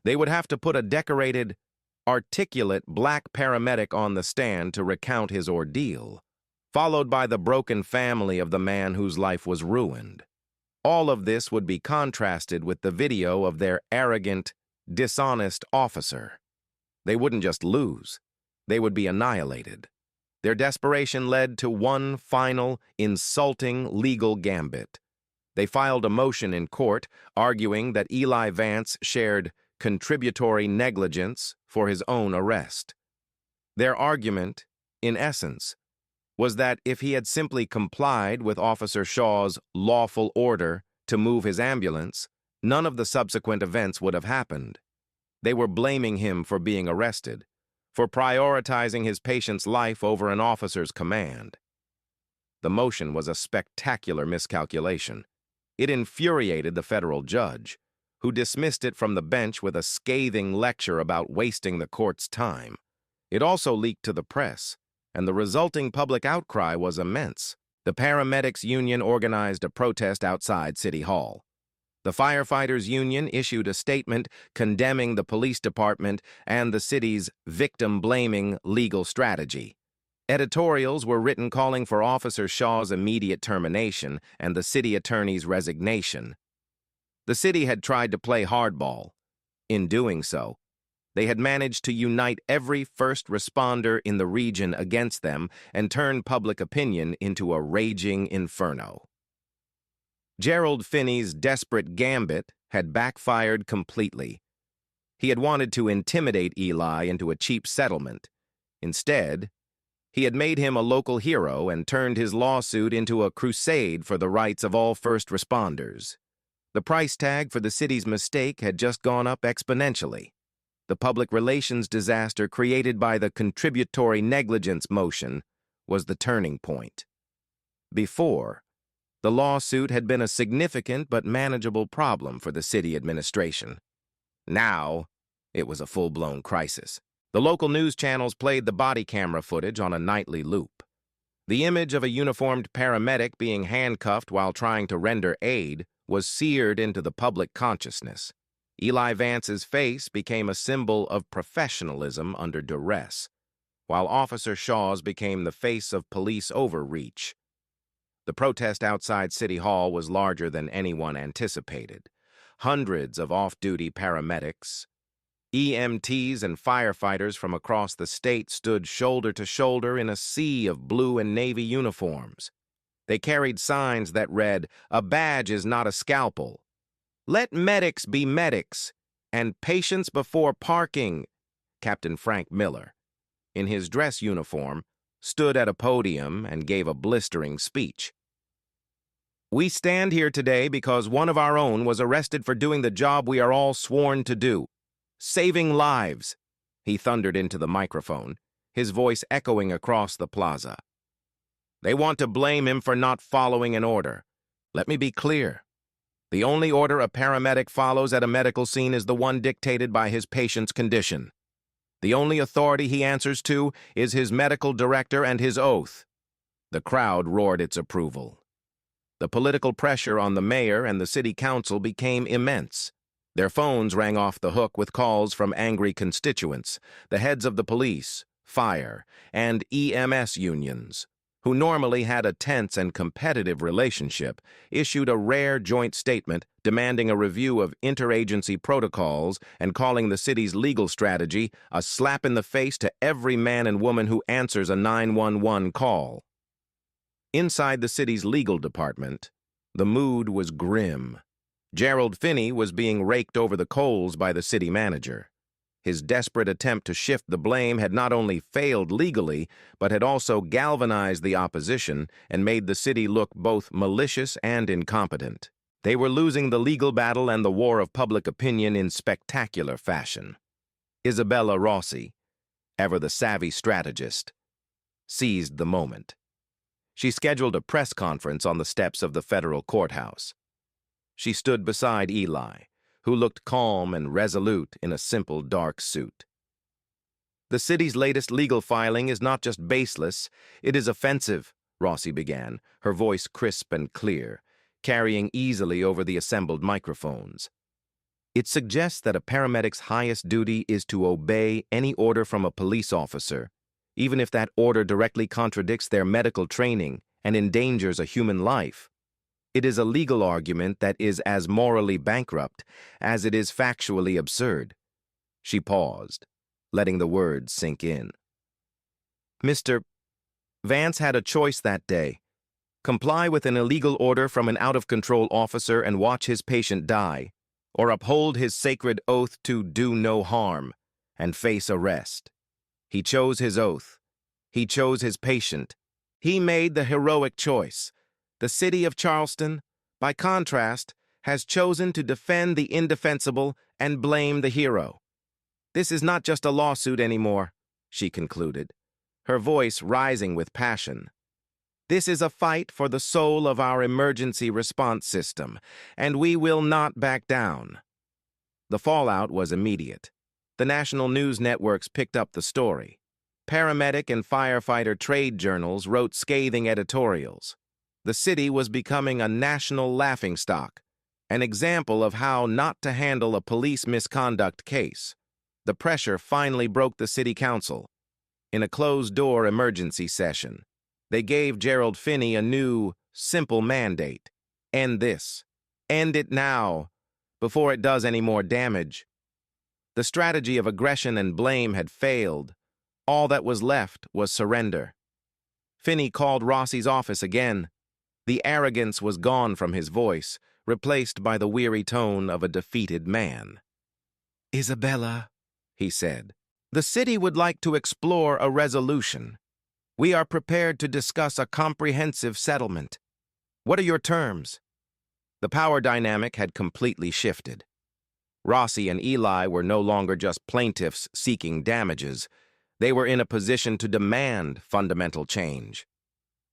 They would have to put a decorated, articulate black paramedic on the stand to recount his ordeal, followed by the broken family of the man whose life was ruined. All of this would be contrasted with the video of their arrogant, dishonest officer. They wouldn't just lose. They would be annihilated. Their desperation led to one final, insulting legal gambit. They filed a motion in court arguing that Eli Vance shared contributory negligence for his own arrest. Their argument, in essence, was that if he had simply complied with Officer Shaw's lawful order to move his ambulance, none of the subsequent events would have happened. They were blaming him for being arrested, for prioritizing his patient's life over an officer's command. The motion was a spectacular miscalculation. It infuriated the federal judge, who dismissed it from the bench with a scathing lecture about wasting the court's time. It also leaked to the press, and the resulting public outcry was immense. The Paramedics Union organized a protest outside City Hall. The Firefighters Union issued a statement condemning the police department and the city's victim-blaming legal strategy. Editorials were written calling for Officer Shaw's immediate termination and the city attorney's resignation. The city had tried to play hardball. In doing so, they had managed to unite every first responder in the region against them and turn public opinion into a raging inferno. Gerald Finney's desperate gambit had backfired completely. He had wanted to intimidate Eli into a cheap settlement. Instead, he had made him a local hero and turned his lawsuit into a crusade for the rights of all first responders. The price tag for the city's mistake had just gone up exponentially. The public relations disaster created by the contributory negligence motion was the turning point. Before, the lawsuit had been a significant but manageable problem for the city administration. Now, it was a full-blown crisis. The local news channels played the body camera footage on a nightly loop. The image of a uniformed paramedic being handcuffed while trying to render aid was seared into the public consciousness. Eli Vance's face became a symbol of professionalism under duress, while Officer Shaw's became the face of police overreach. The protest outside City Hall was larger than anyone anticipated. Hundreds of off-duty paramedics, EMTs, and firefighters from across the state stood shoulder to shoulder in a sea of blue and navy uniforms. They carried signs that read, "A badge is not a scalpel," "Let medics be medics," and "Patience before parking." Captain Frank Miller, in his dress uniform, stood at a podium and gave a blistering speech. "We stand here today because one of our own was arrested for doing the job we are all sworn to do. Saving lives," he thundered into the microphone, his voice echoing across the plaza. "They want to blame him for not following an order. Let me be clear. The only order a paramedic follows at a medical scene is the one dictated by his patient's condition. The only authority he answers to is his medical director and his oath." The crowd roared its approval. The political pressure on the mayor and the city council became immense. Their phones rang off the hook with calls from angry constituents, the heads of the police, fire, and EMS unions, who normally had a tense and competitive relationship, issued a rare joint statement demanding a review of interagency protocols and calling the city's legal strategy a slap in the face to every man and woman who answers a 911 call. Inside the city's legal department, the mood was grim. Gerald Finney was being raked over the coals by the city manager. His desperate attempt to shift the blame had not only failed legally, but had also galvanized the opposition and made the city look both malicious and incompetent. They were losing the legal battle and the war of public opinion in spectacular fashion. Isabella Rossi, ever the savvy strategist, seized the moment. She scheduled a press conference on the steps of the federal courthouse. She stood beside Eli, who looked calm and resolute in a simple dark suit. "The city's latest legal filing is not just baseless, it is offensive," Rossi began, her voice crisp and clear, carrying easily over the assembled microphones. "It suggests that a paramedic's highest duty is to obey any order from a police officer, even if that order directly contradicts their medical training and endangers a human life. It is a legal argument that is as morally bankrupt as it is factually absurd." She paused, letting the words sink in. "Mr. Vance had a choice that day: comply with an illegal order from an out-of-control officer and watch his patient die, or uphold his sacred oath to do no harm and face arrest. He chose his oath. He chose his patient. He made the heroic choice. The city of Charleston, by contrast, has chosen to defend the indefensible and blame the hero. This is not just a lawsuit anymore," she concluded, her voice rising with passion. "This is a fight for the soul of our emergency response system, and we will not back down." The fallout was immediate. The national news networks picked up the story. Paramedic and firefighter trade journals wrote scathing editorials. The city was becoming a national laughingstock, an example of how not to handle a police misconduct case. The pressure finally broke the city council. In a closed-door emergency session, they gave Gerald Finney a new, simple mandate: end this. End it now, before it does any more damage. The strategy of aggression and blame had failed. All that was left was surrender. Finney called Rossi's office again. The arrogance was gone from his voice, replaced by the weary tone of a defeated man. "Isabella," he said, "the city would like to explore a resolution. We are prepared to discuss a comprehensive settlement. What are your terms?" The power dynamic had completely shifted. Rossi and Eli were no longer just plaintiffs seeking damages. They were in a position to demand fundamental change.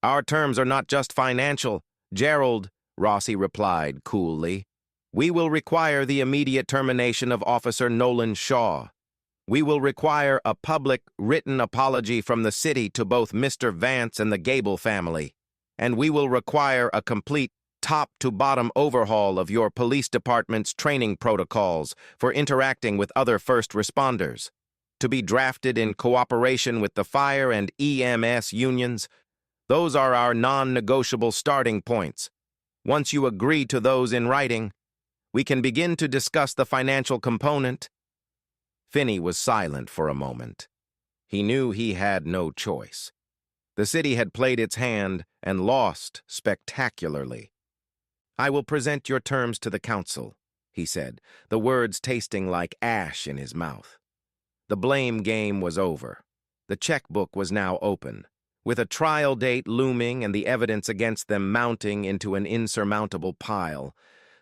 "Our terms are not just financial, Gerald," Rossi replied coolly. "We will require the immediate termination of Officer Nolan Shaw. We will require a public, written apology from the city to both Mr. Vance and the Gable family. And we will require a complete top-to-bottom overhaul of your police department's training protocols for interacting with other first responders, to be drafted in cooperation with the fire and EMS unions. Those are our non-negotiable starting points. Once you agree to those in writing, we can begin to discuss the financial component." Finney was silent for a moment. He knew he had no choice. The city had played its hand and lost spectacularly. "I will present your terms to the council," he said, the words tasting like ash in his mouth. The blame game was over. The checkbook was now open, with a trial date looming and the evidence against them mounting into an insurmountable pile.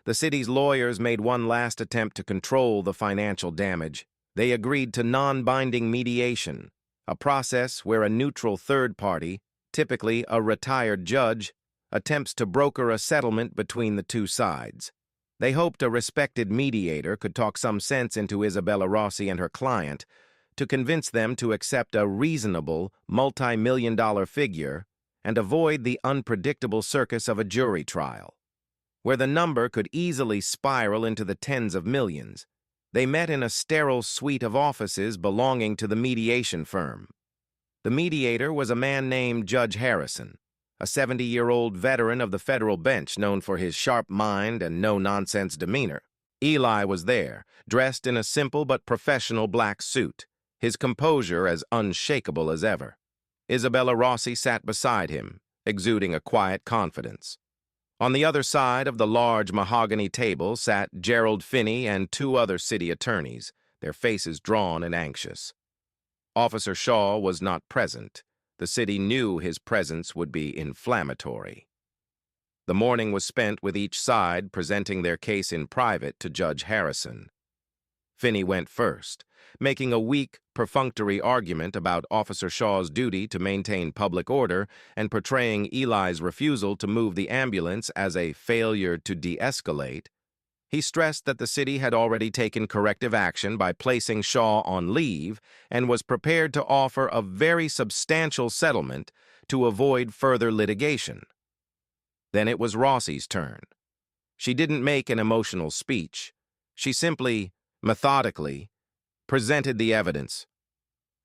The city's lawyers made one last attempt to control the financial damage. They agreed to non-binding mediation, a process where a neutral third party, typically a retired judge, attempts to broker a settlement between the two sides. They hoped a respected mediator could talk some sense into Isabella Rossi and her client to convince them to accept a reasonable, multi-million-dollar figure and avoid the unpredictable circus of a jury trial, where the number could easily spiral into the tens of millions. They met in a sterile suite of offices belonging to the mediation firm. The mediator was a man named Judge Harrison, a 70-year-old veteran of the federal bench known for his sharp mind and no-nonsense demeanor. Eli was there, dressed in a simple but professional black suit, his composure as unshakable as ever. Isabella Rossi sat beside him, exuding a quiet confidence. On the other side of the large mahogany table sat Gerald Finney and two other city attorneys, their faces drawn and anxious. Officer Shaw was not present. The city knew his presence would be inflammatory. The morning was spent with each side presenting their case in private to Judge Harrison. Finney went first, making a weak, perfunctory argument about Officer Shaw's duty to maintain public order and portraying Eli's refusal to move the ambulance as a failure to de-escalate. He stressed that the city had already taken corrective action by placing Shaw on leave and was prepared to offer a very substantial settlement to avoid further litigation. Then it was Rossi's turn. She didn't make an emotional speech. She simply, methodically, presented the evidence.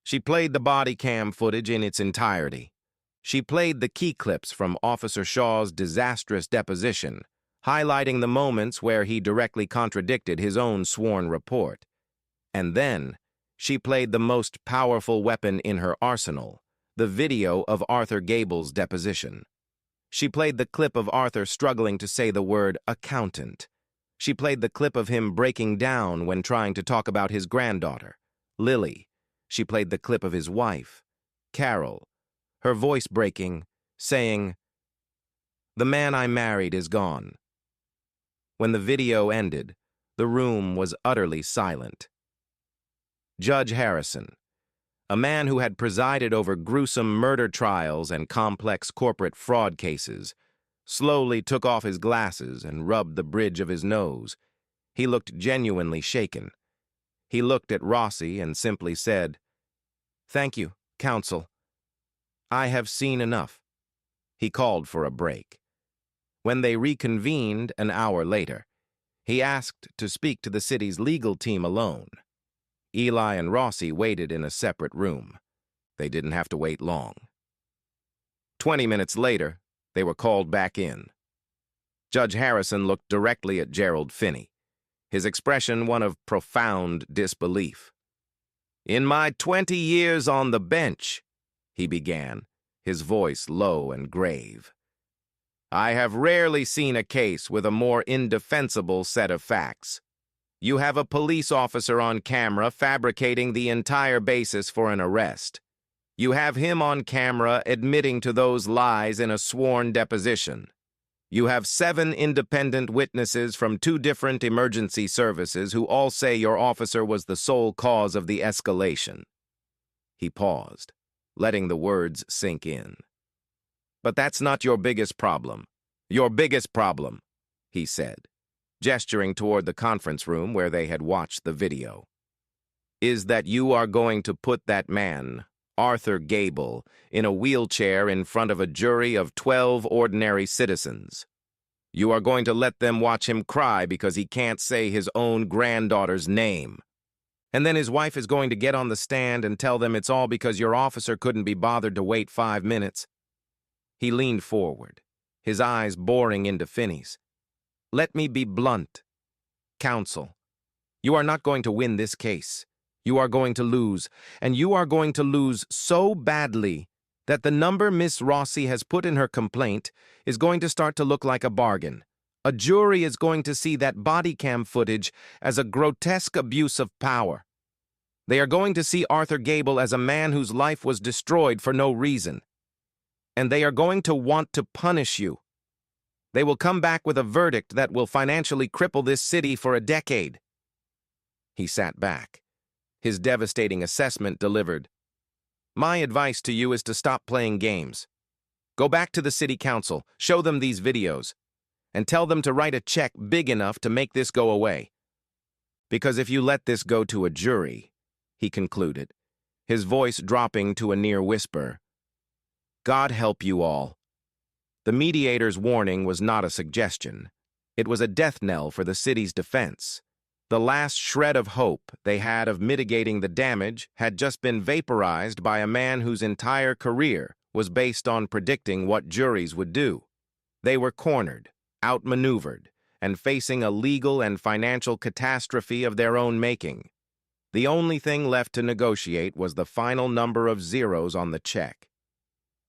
She played the body cam footage in its entirety. She played the key clips from Officer Shaw's disastrous deposition, highlighting the moments where he directly contradicted his own sworn report. And then, she played the most powerful weapon in her arsenal, the video of Arthur Gable's deposition. She played the clip of Arthur struggling to say the word accountant. She played the clip of him breaking down when trying to talk about his granddaughter, Lily. She played the clip of his wife, Carol, her voice breaking, saying, "The man I married is gone." When the video ended, the room was utterly silent. Judge Harrison, a man who had presided over gruesome murder trials and complex corporate fraud cases, slowly took off his glasses and rubbed the bridge of his nose. He looked genuinely shaken. He looked at Rossi and simply said, "Thank you, counsel. I have seen enough." He called for a break. When they reconvened an hour later, he asked to speak to the city's legal team alone. Eli and Rossi waited in a separate room. They didn't have to wait long. 20 minutes later, they were called back in. Judge Harrison looked directly at Gerald Finney, his expression one of profound disbelief. "In my 20 years on the bench," he began, his voice low and grave, I have rarely seen a case with a more indefensible set of facts. You have a police officer on camera fabricating the entire basis for an arrest. You have him on camera admitting to those lies in a sworn deposition. You have 7 independent witnesses from 2 different emergency services who all say your officer was the sole cause of the escalation. He paused, letting the words sink in. But that's not your biggest problem. Your biggest problem, he said, gesturing toward the conference room where they had watched the video, is that you are going to put that man, Arthur Gable, in a wheelchair in front of a jury of 12 ordinary citizens. You are going to let them watch him cry because he can't say his own granddaughter's name. And then his wife is going to get on the stand and tell them it's all because your officer couldn't be bothered to wait 5 minutes. He leaned forward, his eyes boring into Finney's. Let me be blunt. Counsel, you are not going to win this case. You are going to lose, and you are going to lose so badly that the number Miss Rossi has put in her complaint is going to start to look like a bargain. A jury is going to see that body cam footage as a grotesque abuse of power. They are going to see Arthur Gable as a man whose life was destroyed for no reason. And they are going to want to punish you. They will come back with a verdict that will financially cripple this city for a decade. He sat back, his devastating assessment delivered. My advice to you is to stop playing games. Go back to the city council, show them these videos, and tell them to write a check big enough to make this go away. Because if you let this go to a jury, he concluded, his voice dropping to a near whisper, God help you all. The mediator's warning was not a suggestion. It was a death knell for the city's defense. The last shred of hope they had of mitigating the damage had just been vaporized by a man whose entire career was based on predicting what juries would do. They were cornered, outmaneuvered, and facing a legal and financial catastrophe of their own making. The only thing left to negotiate was the final number of zeros on the check.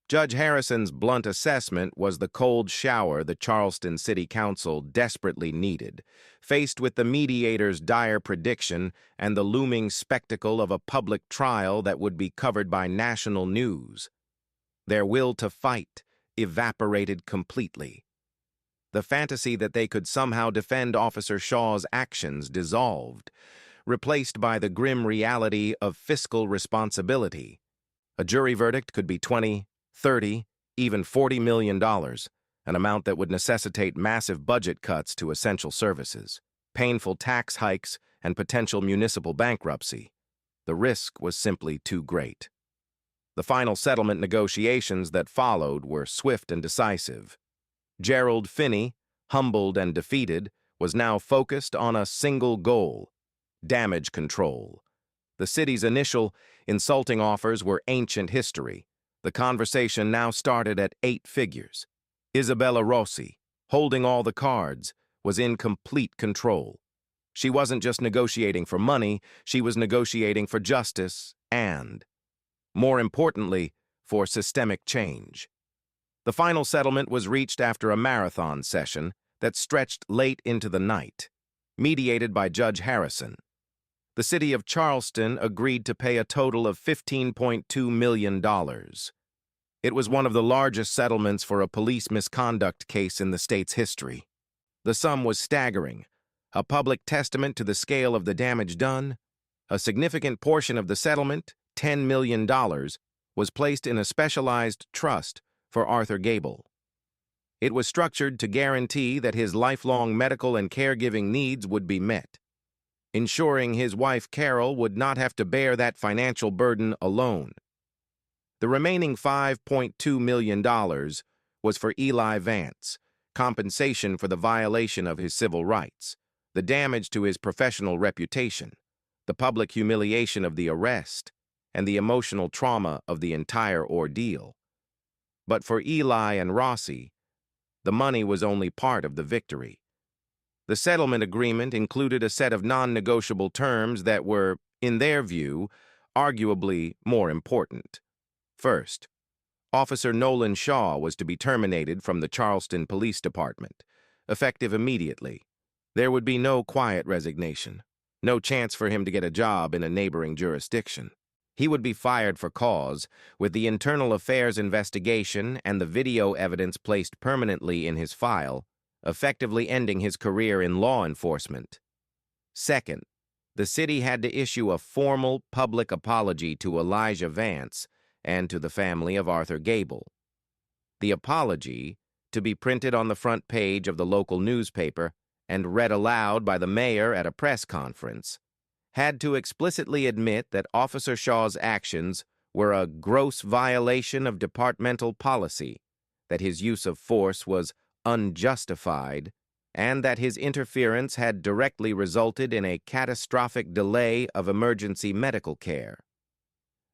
Judge Harrison's blunt assessment was the cold shower the Charleston City Council desperately needed, faced with the mediator's dire prediction and the looming spectacle of a public trial that would be covered by national news. Their will to fight evaporated completely. The fantasy that they could somehow defend Officer Shaw's actions dissolved, replaced by the grim reality of fiscal responsibility. A jury verdict could be 20, 30, even $40 million, an amount that would necessitate massive budget cuts to essential services, painful tax hikes, and potential municipal bankruptcy. The risk was simply too great. The final settlement negotiations that followed were swift and decisive. Gerald Finney, humbled and defeated, was now focused on a single goal: damage control. The city's initial, insulting offers were ancient history. The conversation now started at 8 figures. Isabella Rossi, holding all the cards, was in complete control. She wasn't just negotiating for money, she was negotiating for justice and, more importantly, for systemic change. The final settlement was reached after a marathon session that stretched late into the night, mediated by Judge Harrison. The city of Charleston agreed to pay a total of $15.2 million. It was one of the largest settlements for a police misconduct case in the state's history. The sum was staggering, a public testament to the scale of the damage done. A significant portion of the settlement, $10 million, was placed in a specialized trust for Arthur Gable. It was structured to guarantee that his lifelong medical and caregiving needs would be met, ensuring his wife Carol would not have to bear that financial burden alone. The remaining $5.2 million was for Eli Vance, compensation for the violation of his civil rights, the damage to his professional reputation, the public humiliation of the arrest, and the emotional trauma of the entire ordeal. But for Eli and Rossi, the money was only part of the victory. The settlement agreement included a set of non-negotiable terms that were, in their view, arguably more important. First, Officer Nolan Shaw was to be terminated from the Charleston Police Department, effective immediately. There would be no quiet resignation, no chance for him to get a job in a neighboring jurisdiction. He would be fired for cause, with the internal affairs investigation and the video evidence placed permanently in his file, effectively ending his career in law enforcement. Second, the city had to issue a formal public apology to Elijah Vance and to the family of Arthur Gable. The apology, to be printed on the front page of the local newspaper and read aloud by the mayor at a press conference, had to explicitly admit that Officer Shaw's actions were a gross violation of departmental policy, that his use of force was unjustified, and that his interference had directly resulted in a catastrophic delay of emergency medical care.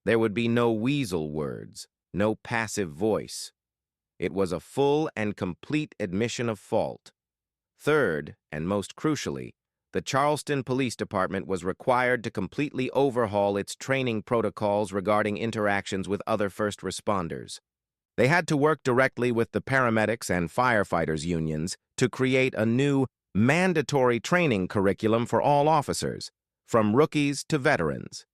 There would be no weasel words, no passive voice. It was a full and complete admission of fault. Third, and most crucially, the Charleston Police Department was required to completely overhaul its training protocols regarding interactions with other first responders. They had to work directly with the paramedics and firefighters unions to create a new, mandatory training curriculum for all officers, from rookies to veterans.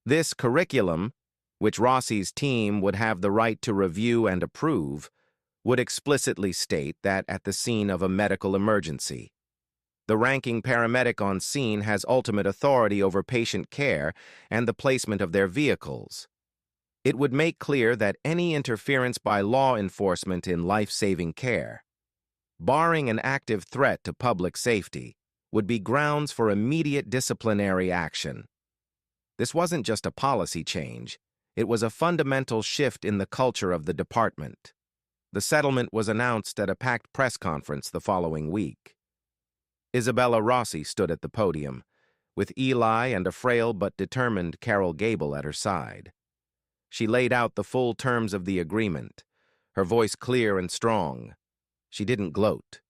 This curriculum, which Rossi's team would have the right to review and approve, would explicitly state that at the scene of a medical emergency, the ranking paramedic on scene has ultimate authority over patient care and the placement of their vehicles. It would make clear that any interference by law enforcement in life-saving care, barring an active threat to public safety, would be grounds for immediate disciplinary action. This wasn't just a policy change, it was a fundamental shift in the culture of the department. The settlement was announced at a packed press conference the following week. Isabella Rossi stood at the podium, with Eli and a frail but determined Carol Gable at her side. She laid out the full terms of the agreement, her voice clear and strong. She didn't gloat.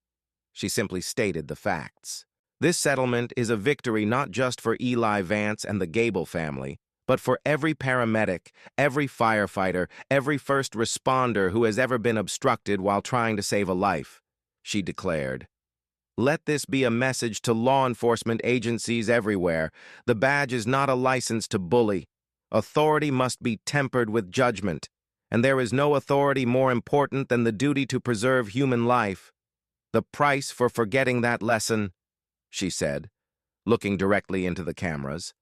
She simply stated the facts. This settlement is a victory not just for Eli Vance and the Gable family, but for every paramedic, every firefighter, every first responder who has ever been obstructed while trying to save a life, she declared. Let this be a message to law enforcement agencies everywhere. The badge is not a license to bully. Authority must be tempered with judgment, and there is no authority more important than the duty to preserve human life. The price for forgetting that lesson, she said, looking directly into the cameras,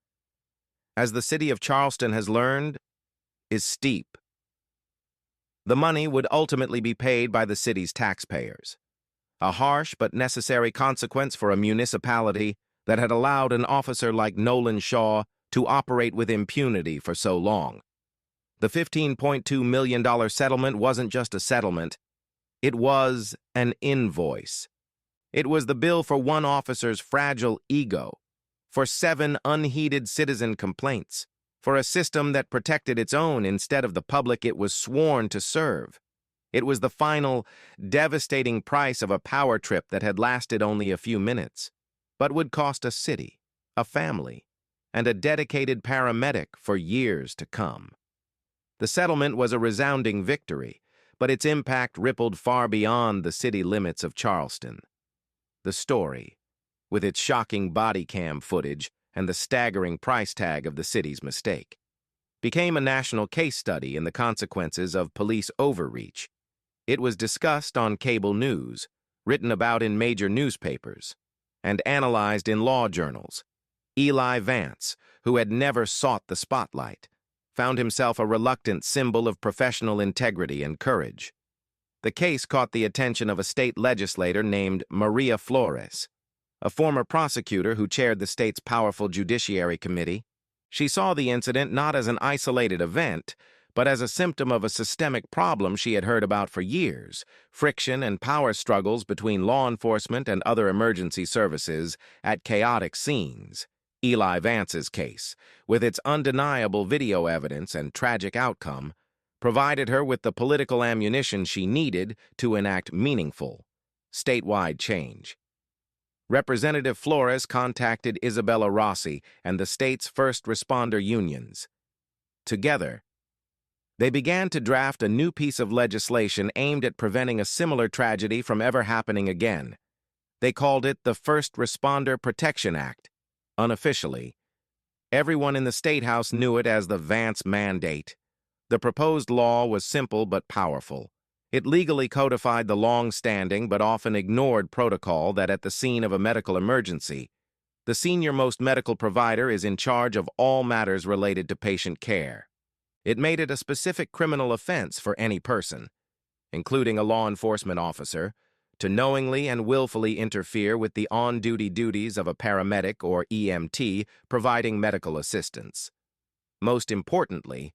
as the city of Charleston has learned, is steep. The money would ultimately be paid by the city's taxpayers. A harsh but necessary consequence for a municipality that had allowed an officer like Nolan Shaw to operate with impunity for so long. The $15.2 million settlement wasn't just a settlement. It was an invoice. It was the bill for one officer's fragile ego, for 7 unheeded citizen complaints, for a system that protected its own instead of the public it was sworn to serve. It was the final, devastating price of a power trip that had lasted only a few minutes, but would cost a city, a family, and a dedicated paramedic for years to come. The settlement was a resounding victory, but its impact rippled far beyond the city limits of Charleston. The story, with its shocking body cam footage and the staggering price tag of the city's mistake, became a national case study in the consequences of police overreach. It was discussed on cable news, written about in major newspapers, and analyzed in law journals. Eli Vance, who had never sought the spotlight, found himself a reluctant symbol of professional integrity and courage. The case caught the attention of a state legislator named Maria Flores, a former prosecutor who chaired the state's powerful Judiciary Committee. She saw the incident not as an isolated event, but as a symptom of a systemic problem she had heard about for years: friction and power struggles between law enforcement and other emergency services at chaotic scenes. Eli Vance's case, with its undeniable video evidence and tragic outcome, provided her with the political ammunition she needed to enact meaningful, statewide change. Representative Flores contacted Isabella Rossi and the state's first responder unions. Together, They began to draft a new piece of legislation aimed at preventing a similar tragedy from ever happening again. They called it the First Responder Protection Act. Unofficially, everyone in the State House knew it as the Vance Mandate. The proposed law was simple but powerful. It legally codified the long-standing but often ignored protocol that at the scene of a medical emergency, the senior-most medical provider is in charge of all matters related to patient care. It made it a specific criminal offense for any person, including a law enforcement officer, to knowingly and willfully interfere with the on-duty duties of a paramedic or EMT providing medical assistance. Most importantly,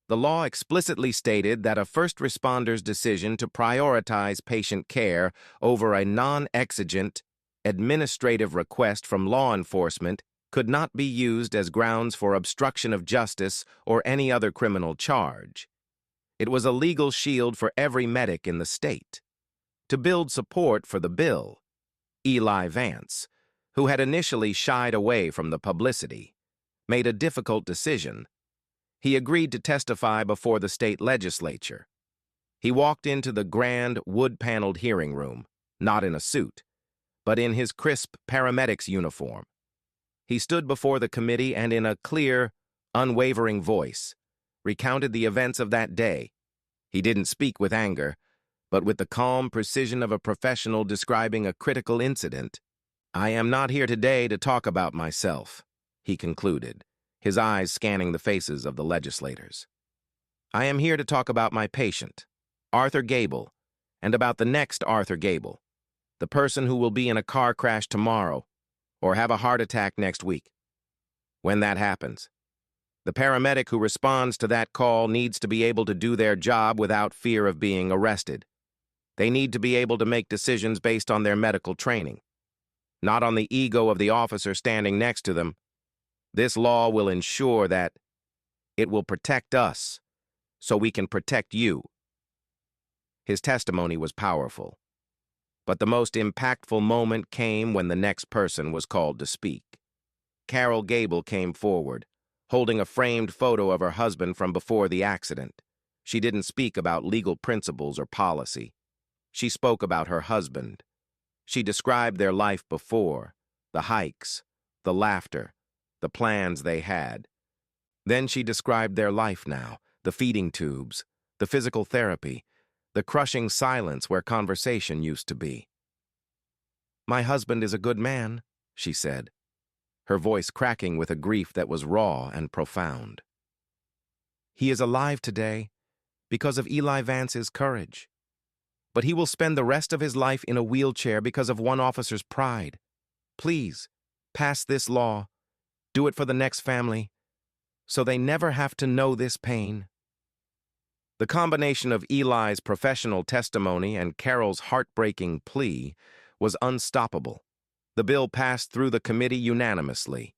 the law explicitly stated that a first responder's decision to prioritize patient care over a non-exigent, administrative request from law enforcement could not be used as grounds for obstruction of justice or any other criminal charge. It was a legal shield for every medic in the state. To build support for the bill, Eli Vance, who had initially shied away from the publicity, made a difficult decision. He agreed to testify before the state legislature. He walked into the grand, wood-paneled hearing room, not in a suit, but in his crisp paramedics uniform. He stood before the committee and in a clear, unwavering voice, recounted the events of that day. He didn't speak with anger, but with the calm precision of a professional describing a critical incident. "I am not here today to talk about myself," he concluded, his eyes scanning the faces of the legislators. "I am here to talk about my patient, Arthur Gable, and about the next Arthur Gable, the person who will be in a car crash tomorrow or have a heart attack next week. When that happens, the paramedic who responds to that call needs to be able to do their job without fear of being arrested. They need to be able to make decisions based on their medical training, not on the ego of the officer standing next to them. This law will ensure that it will protect us so we can protect you." His testimony was powerful, but the most impactful moment came when the next person was called to speak. Carol Gable came forward, holding a framed photo of her husband from before the accident. She didn't speak about legal principles or policy. She spoke about her husband. She described their life before, the hikes, the laughter, the plans they had. Then she described their life now, the feeding tubes, the physical therapy, the crushing silence where conversation used to be. "My husband is a good man," she said, her voice cracking with a grief that was raw and profound. "He is alive today because of Eli Vance's courage. But he will spend the rest of his life in a wheelchair because of one officer's pride. Please, pass this law. Do it for the next family, so they never have to know this pain." The combination of Eli's professional testimony and Carol's heartbreaking plea was unstoppable. The bill passed through the committee unanimously.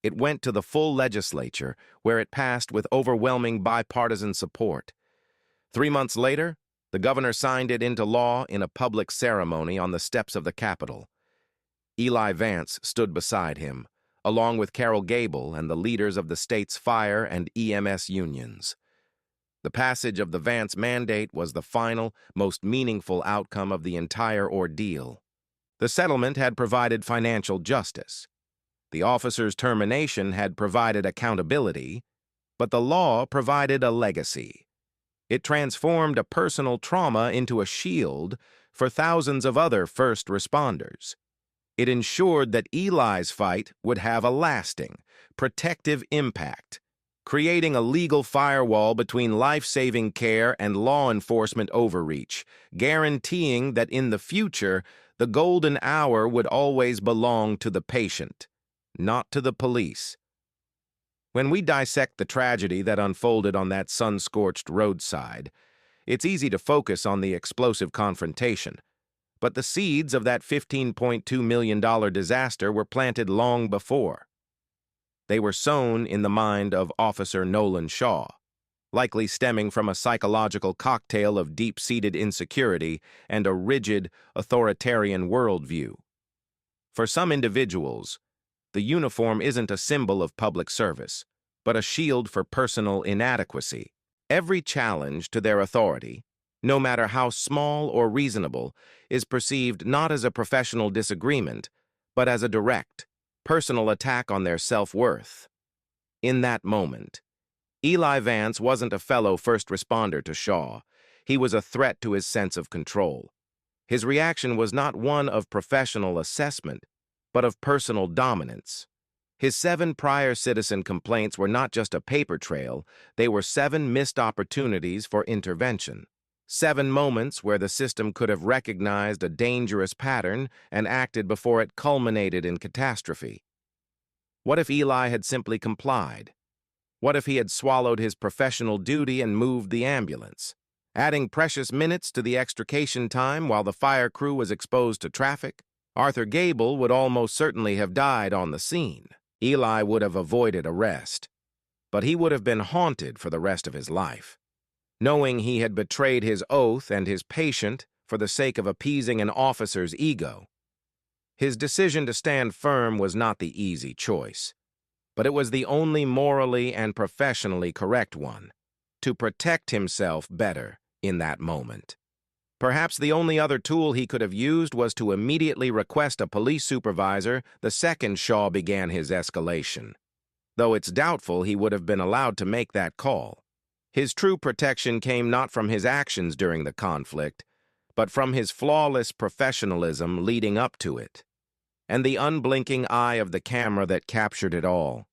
It went to the full legislature, where it passed with overwhelming bipartisan support. 3 months later, the governor signed it into law in a public ceremony on the steps of the Capitol. Eli Vance stood beside him, along with Carol Gable and the leaders of the state's fire and EMS unions. The passage of the Vance Mandate was the final, most meaningful outcome of the entire ordeal. The settlement had provided financial justice. The officer's termination had provided accountability, but the law provided a legacy. It transformed a personal trauma into a shield for thousands of other first responders. It ensured that Eli's fight would have a lasting, protective impact, creating a legal firewall between life-saving care and law enforcement overreach, guaranteeing that in the future, the golden hour would always belong to the patient, not to the police. When we dissect the tragedy that unfolded on that sun-scorched roadside, it's easy to focus on the explosive confrontation. But the seeds of that $15.2 million disaster were planted long before. They were sown in the mind of Officer Nolan Shaw, likely stemming from a psychological cocktail of deep-seated insecurity and a rigid, authoritarian worldview. For some individuals, the uniform isn't a symbol of public service, but a shield for personal inadequacy. Every challenge to their authority, no matter how small or reasonable, is perceived not as a professional disagreement, but as a direct, personal attack on their self-worth. In that moment, Eli Vance wasn't a fellow first responder to Shaw. He was a threat to his sense of control. His reaction was not one of professional assessment, but of personal dominance. His 7 prior citizen complaints were not just a paper trail, they were 7 missed opportunities for intervention. 7 moments where the system could have recognized a dangerous pattern and acted before it culminated in catastrophe. What if Eli had simply complied? What if he had swallowed his professional duty and moved the ambulance, adding precious minutes to the extrication time while the fire crew was exposed to traffic? Arthur Gable would almost certainly have died on the scene. Eli would have avoided arrest, but he would have been haunted for the rest of his life, knowing he had betrayed his oath and his patient for the sake of appeasing an officer's ego. His decision to stand firm was not the easy choice, but it was the only morally and professionally correct one, to protect himself better in that moment. Perhaps the only other tool he could have used was to immediately request a police supervisor the second Shaw began his escalation, though it's doubtful he would have been allowed to make that call. His true protection came not from his actions during the conflict, but from his flawless professionalism leading up to it, and the unblinking eye of the camera that captured it all.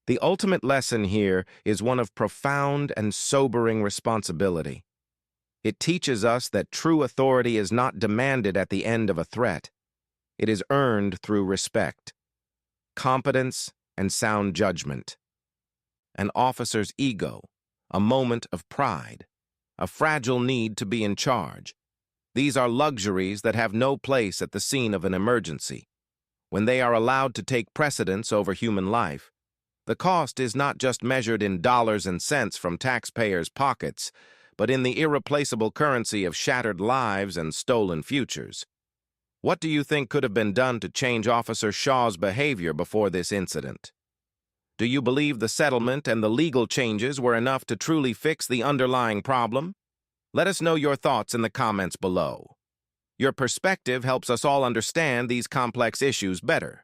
The ultimate lesson here is one of profound and sobering responsibility. It teaches us that true authority is not demanded at the end of a threat. It is earned through respect, competence, and sound judgment. An officer's ego, a moment of pride, a fragile need to be in charge. These are luxuries that have no place at the scene of an emergency. When they are allowed to take precedence over human life, the cost is not just measured in dollars and cents from taxpayers' pockets, but in the irreplaceable currency of shattered lives and stolen futures. What do you think could have been done to change Officer Shaw's behavior before this incident? Do you believe the settlement and the legal changes were enough to truly fix the underlying problem? Let us know your thoughts in the comments below. Your perspective helps us all understand these complex issues better.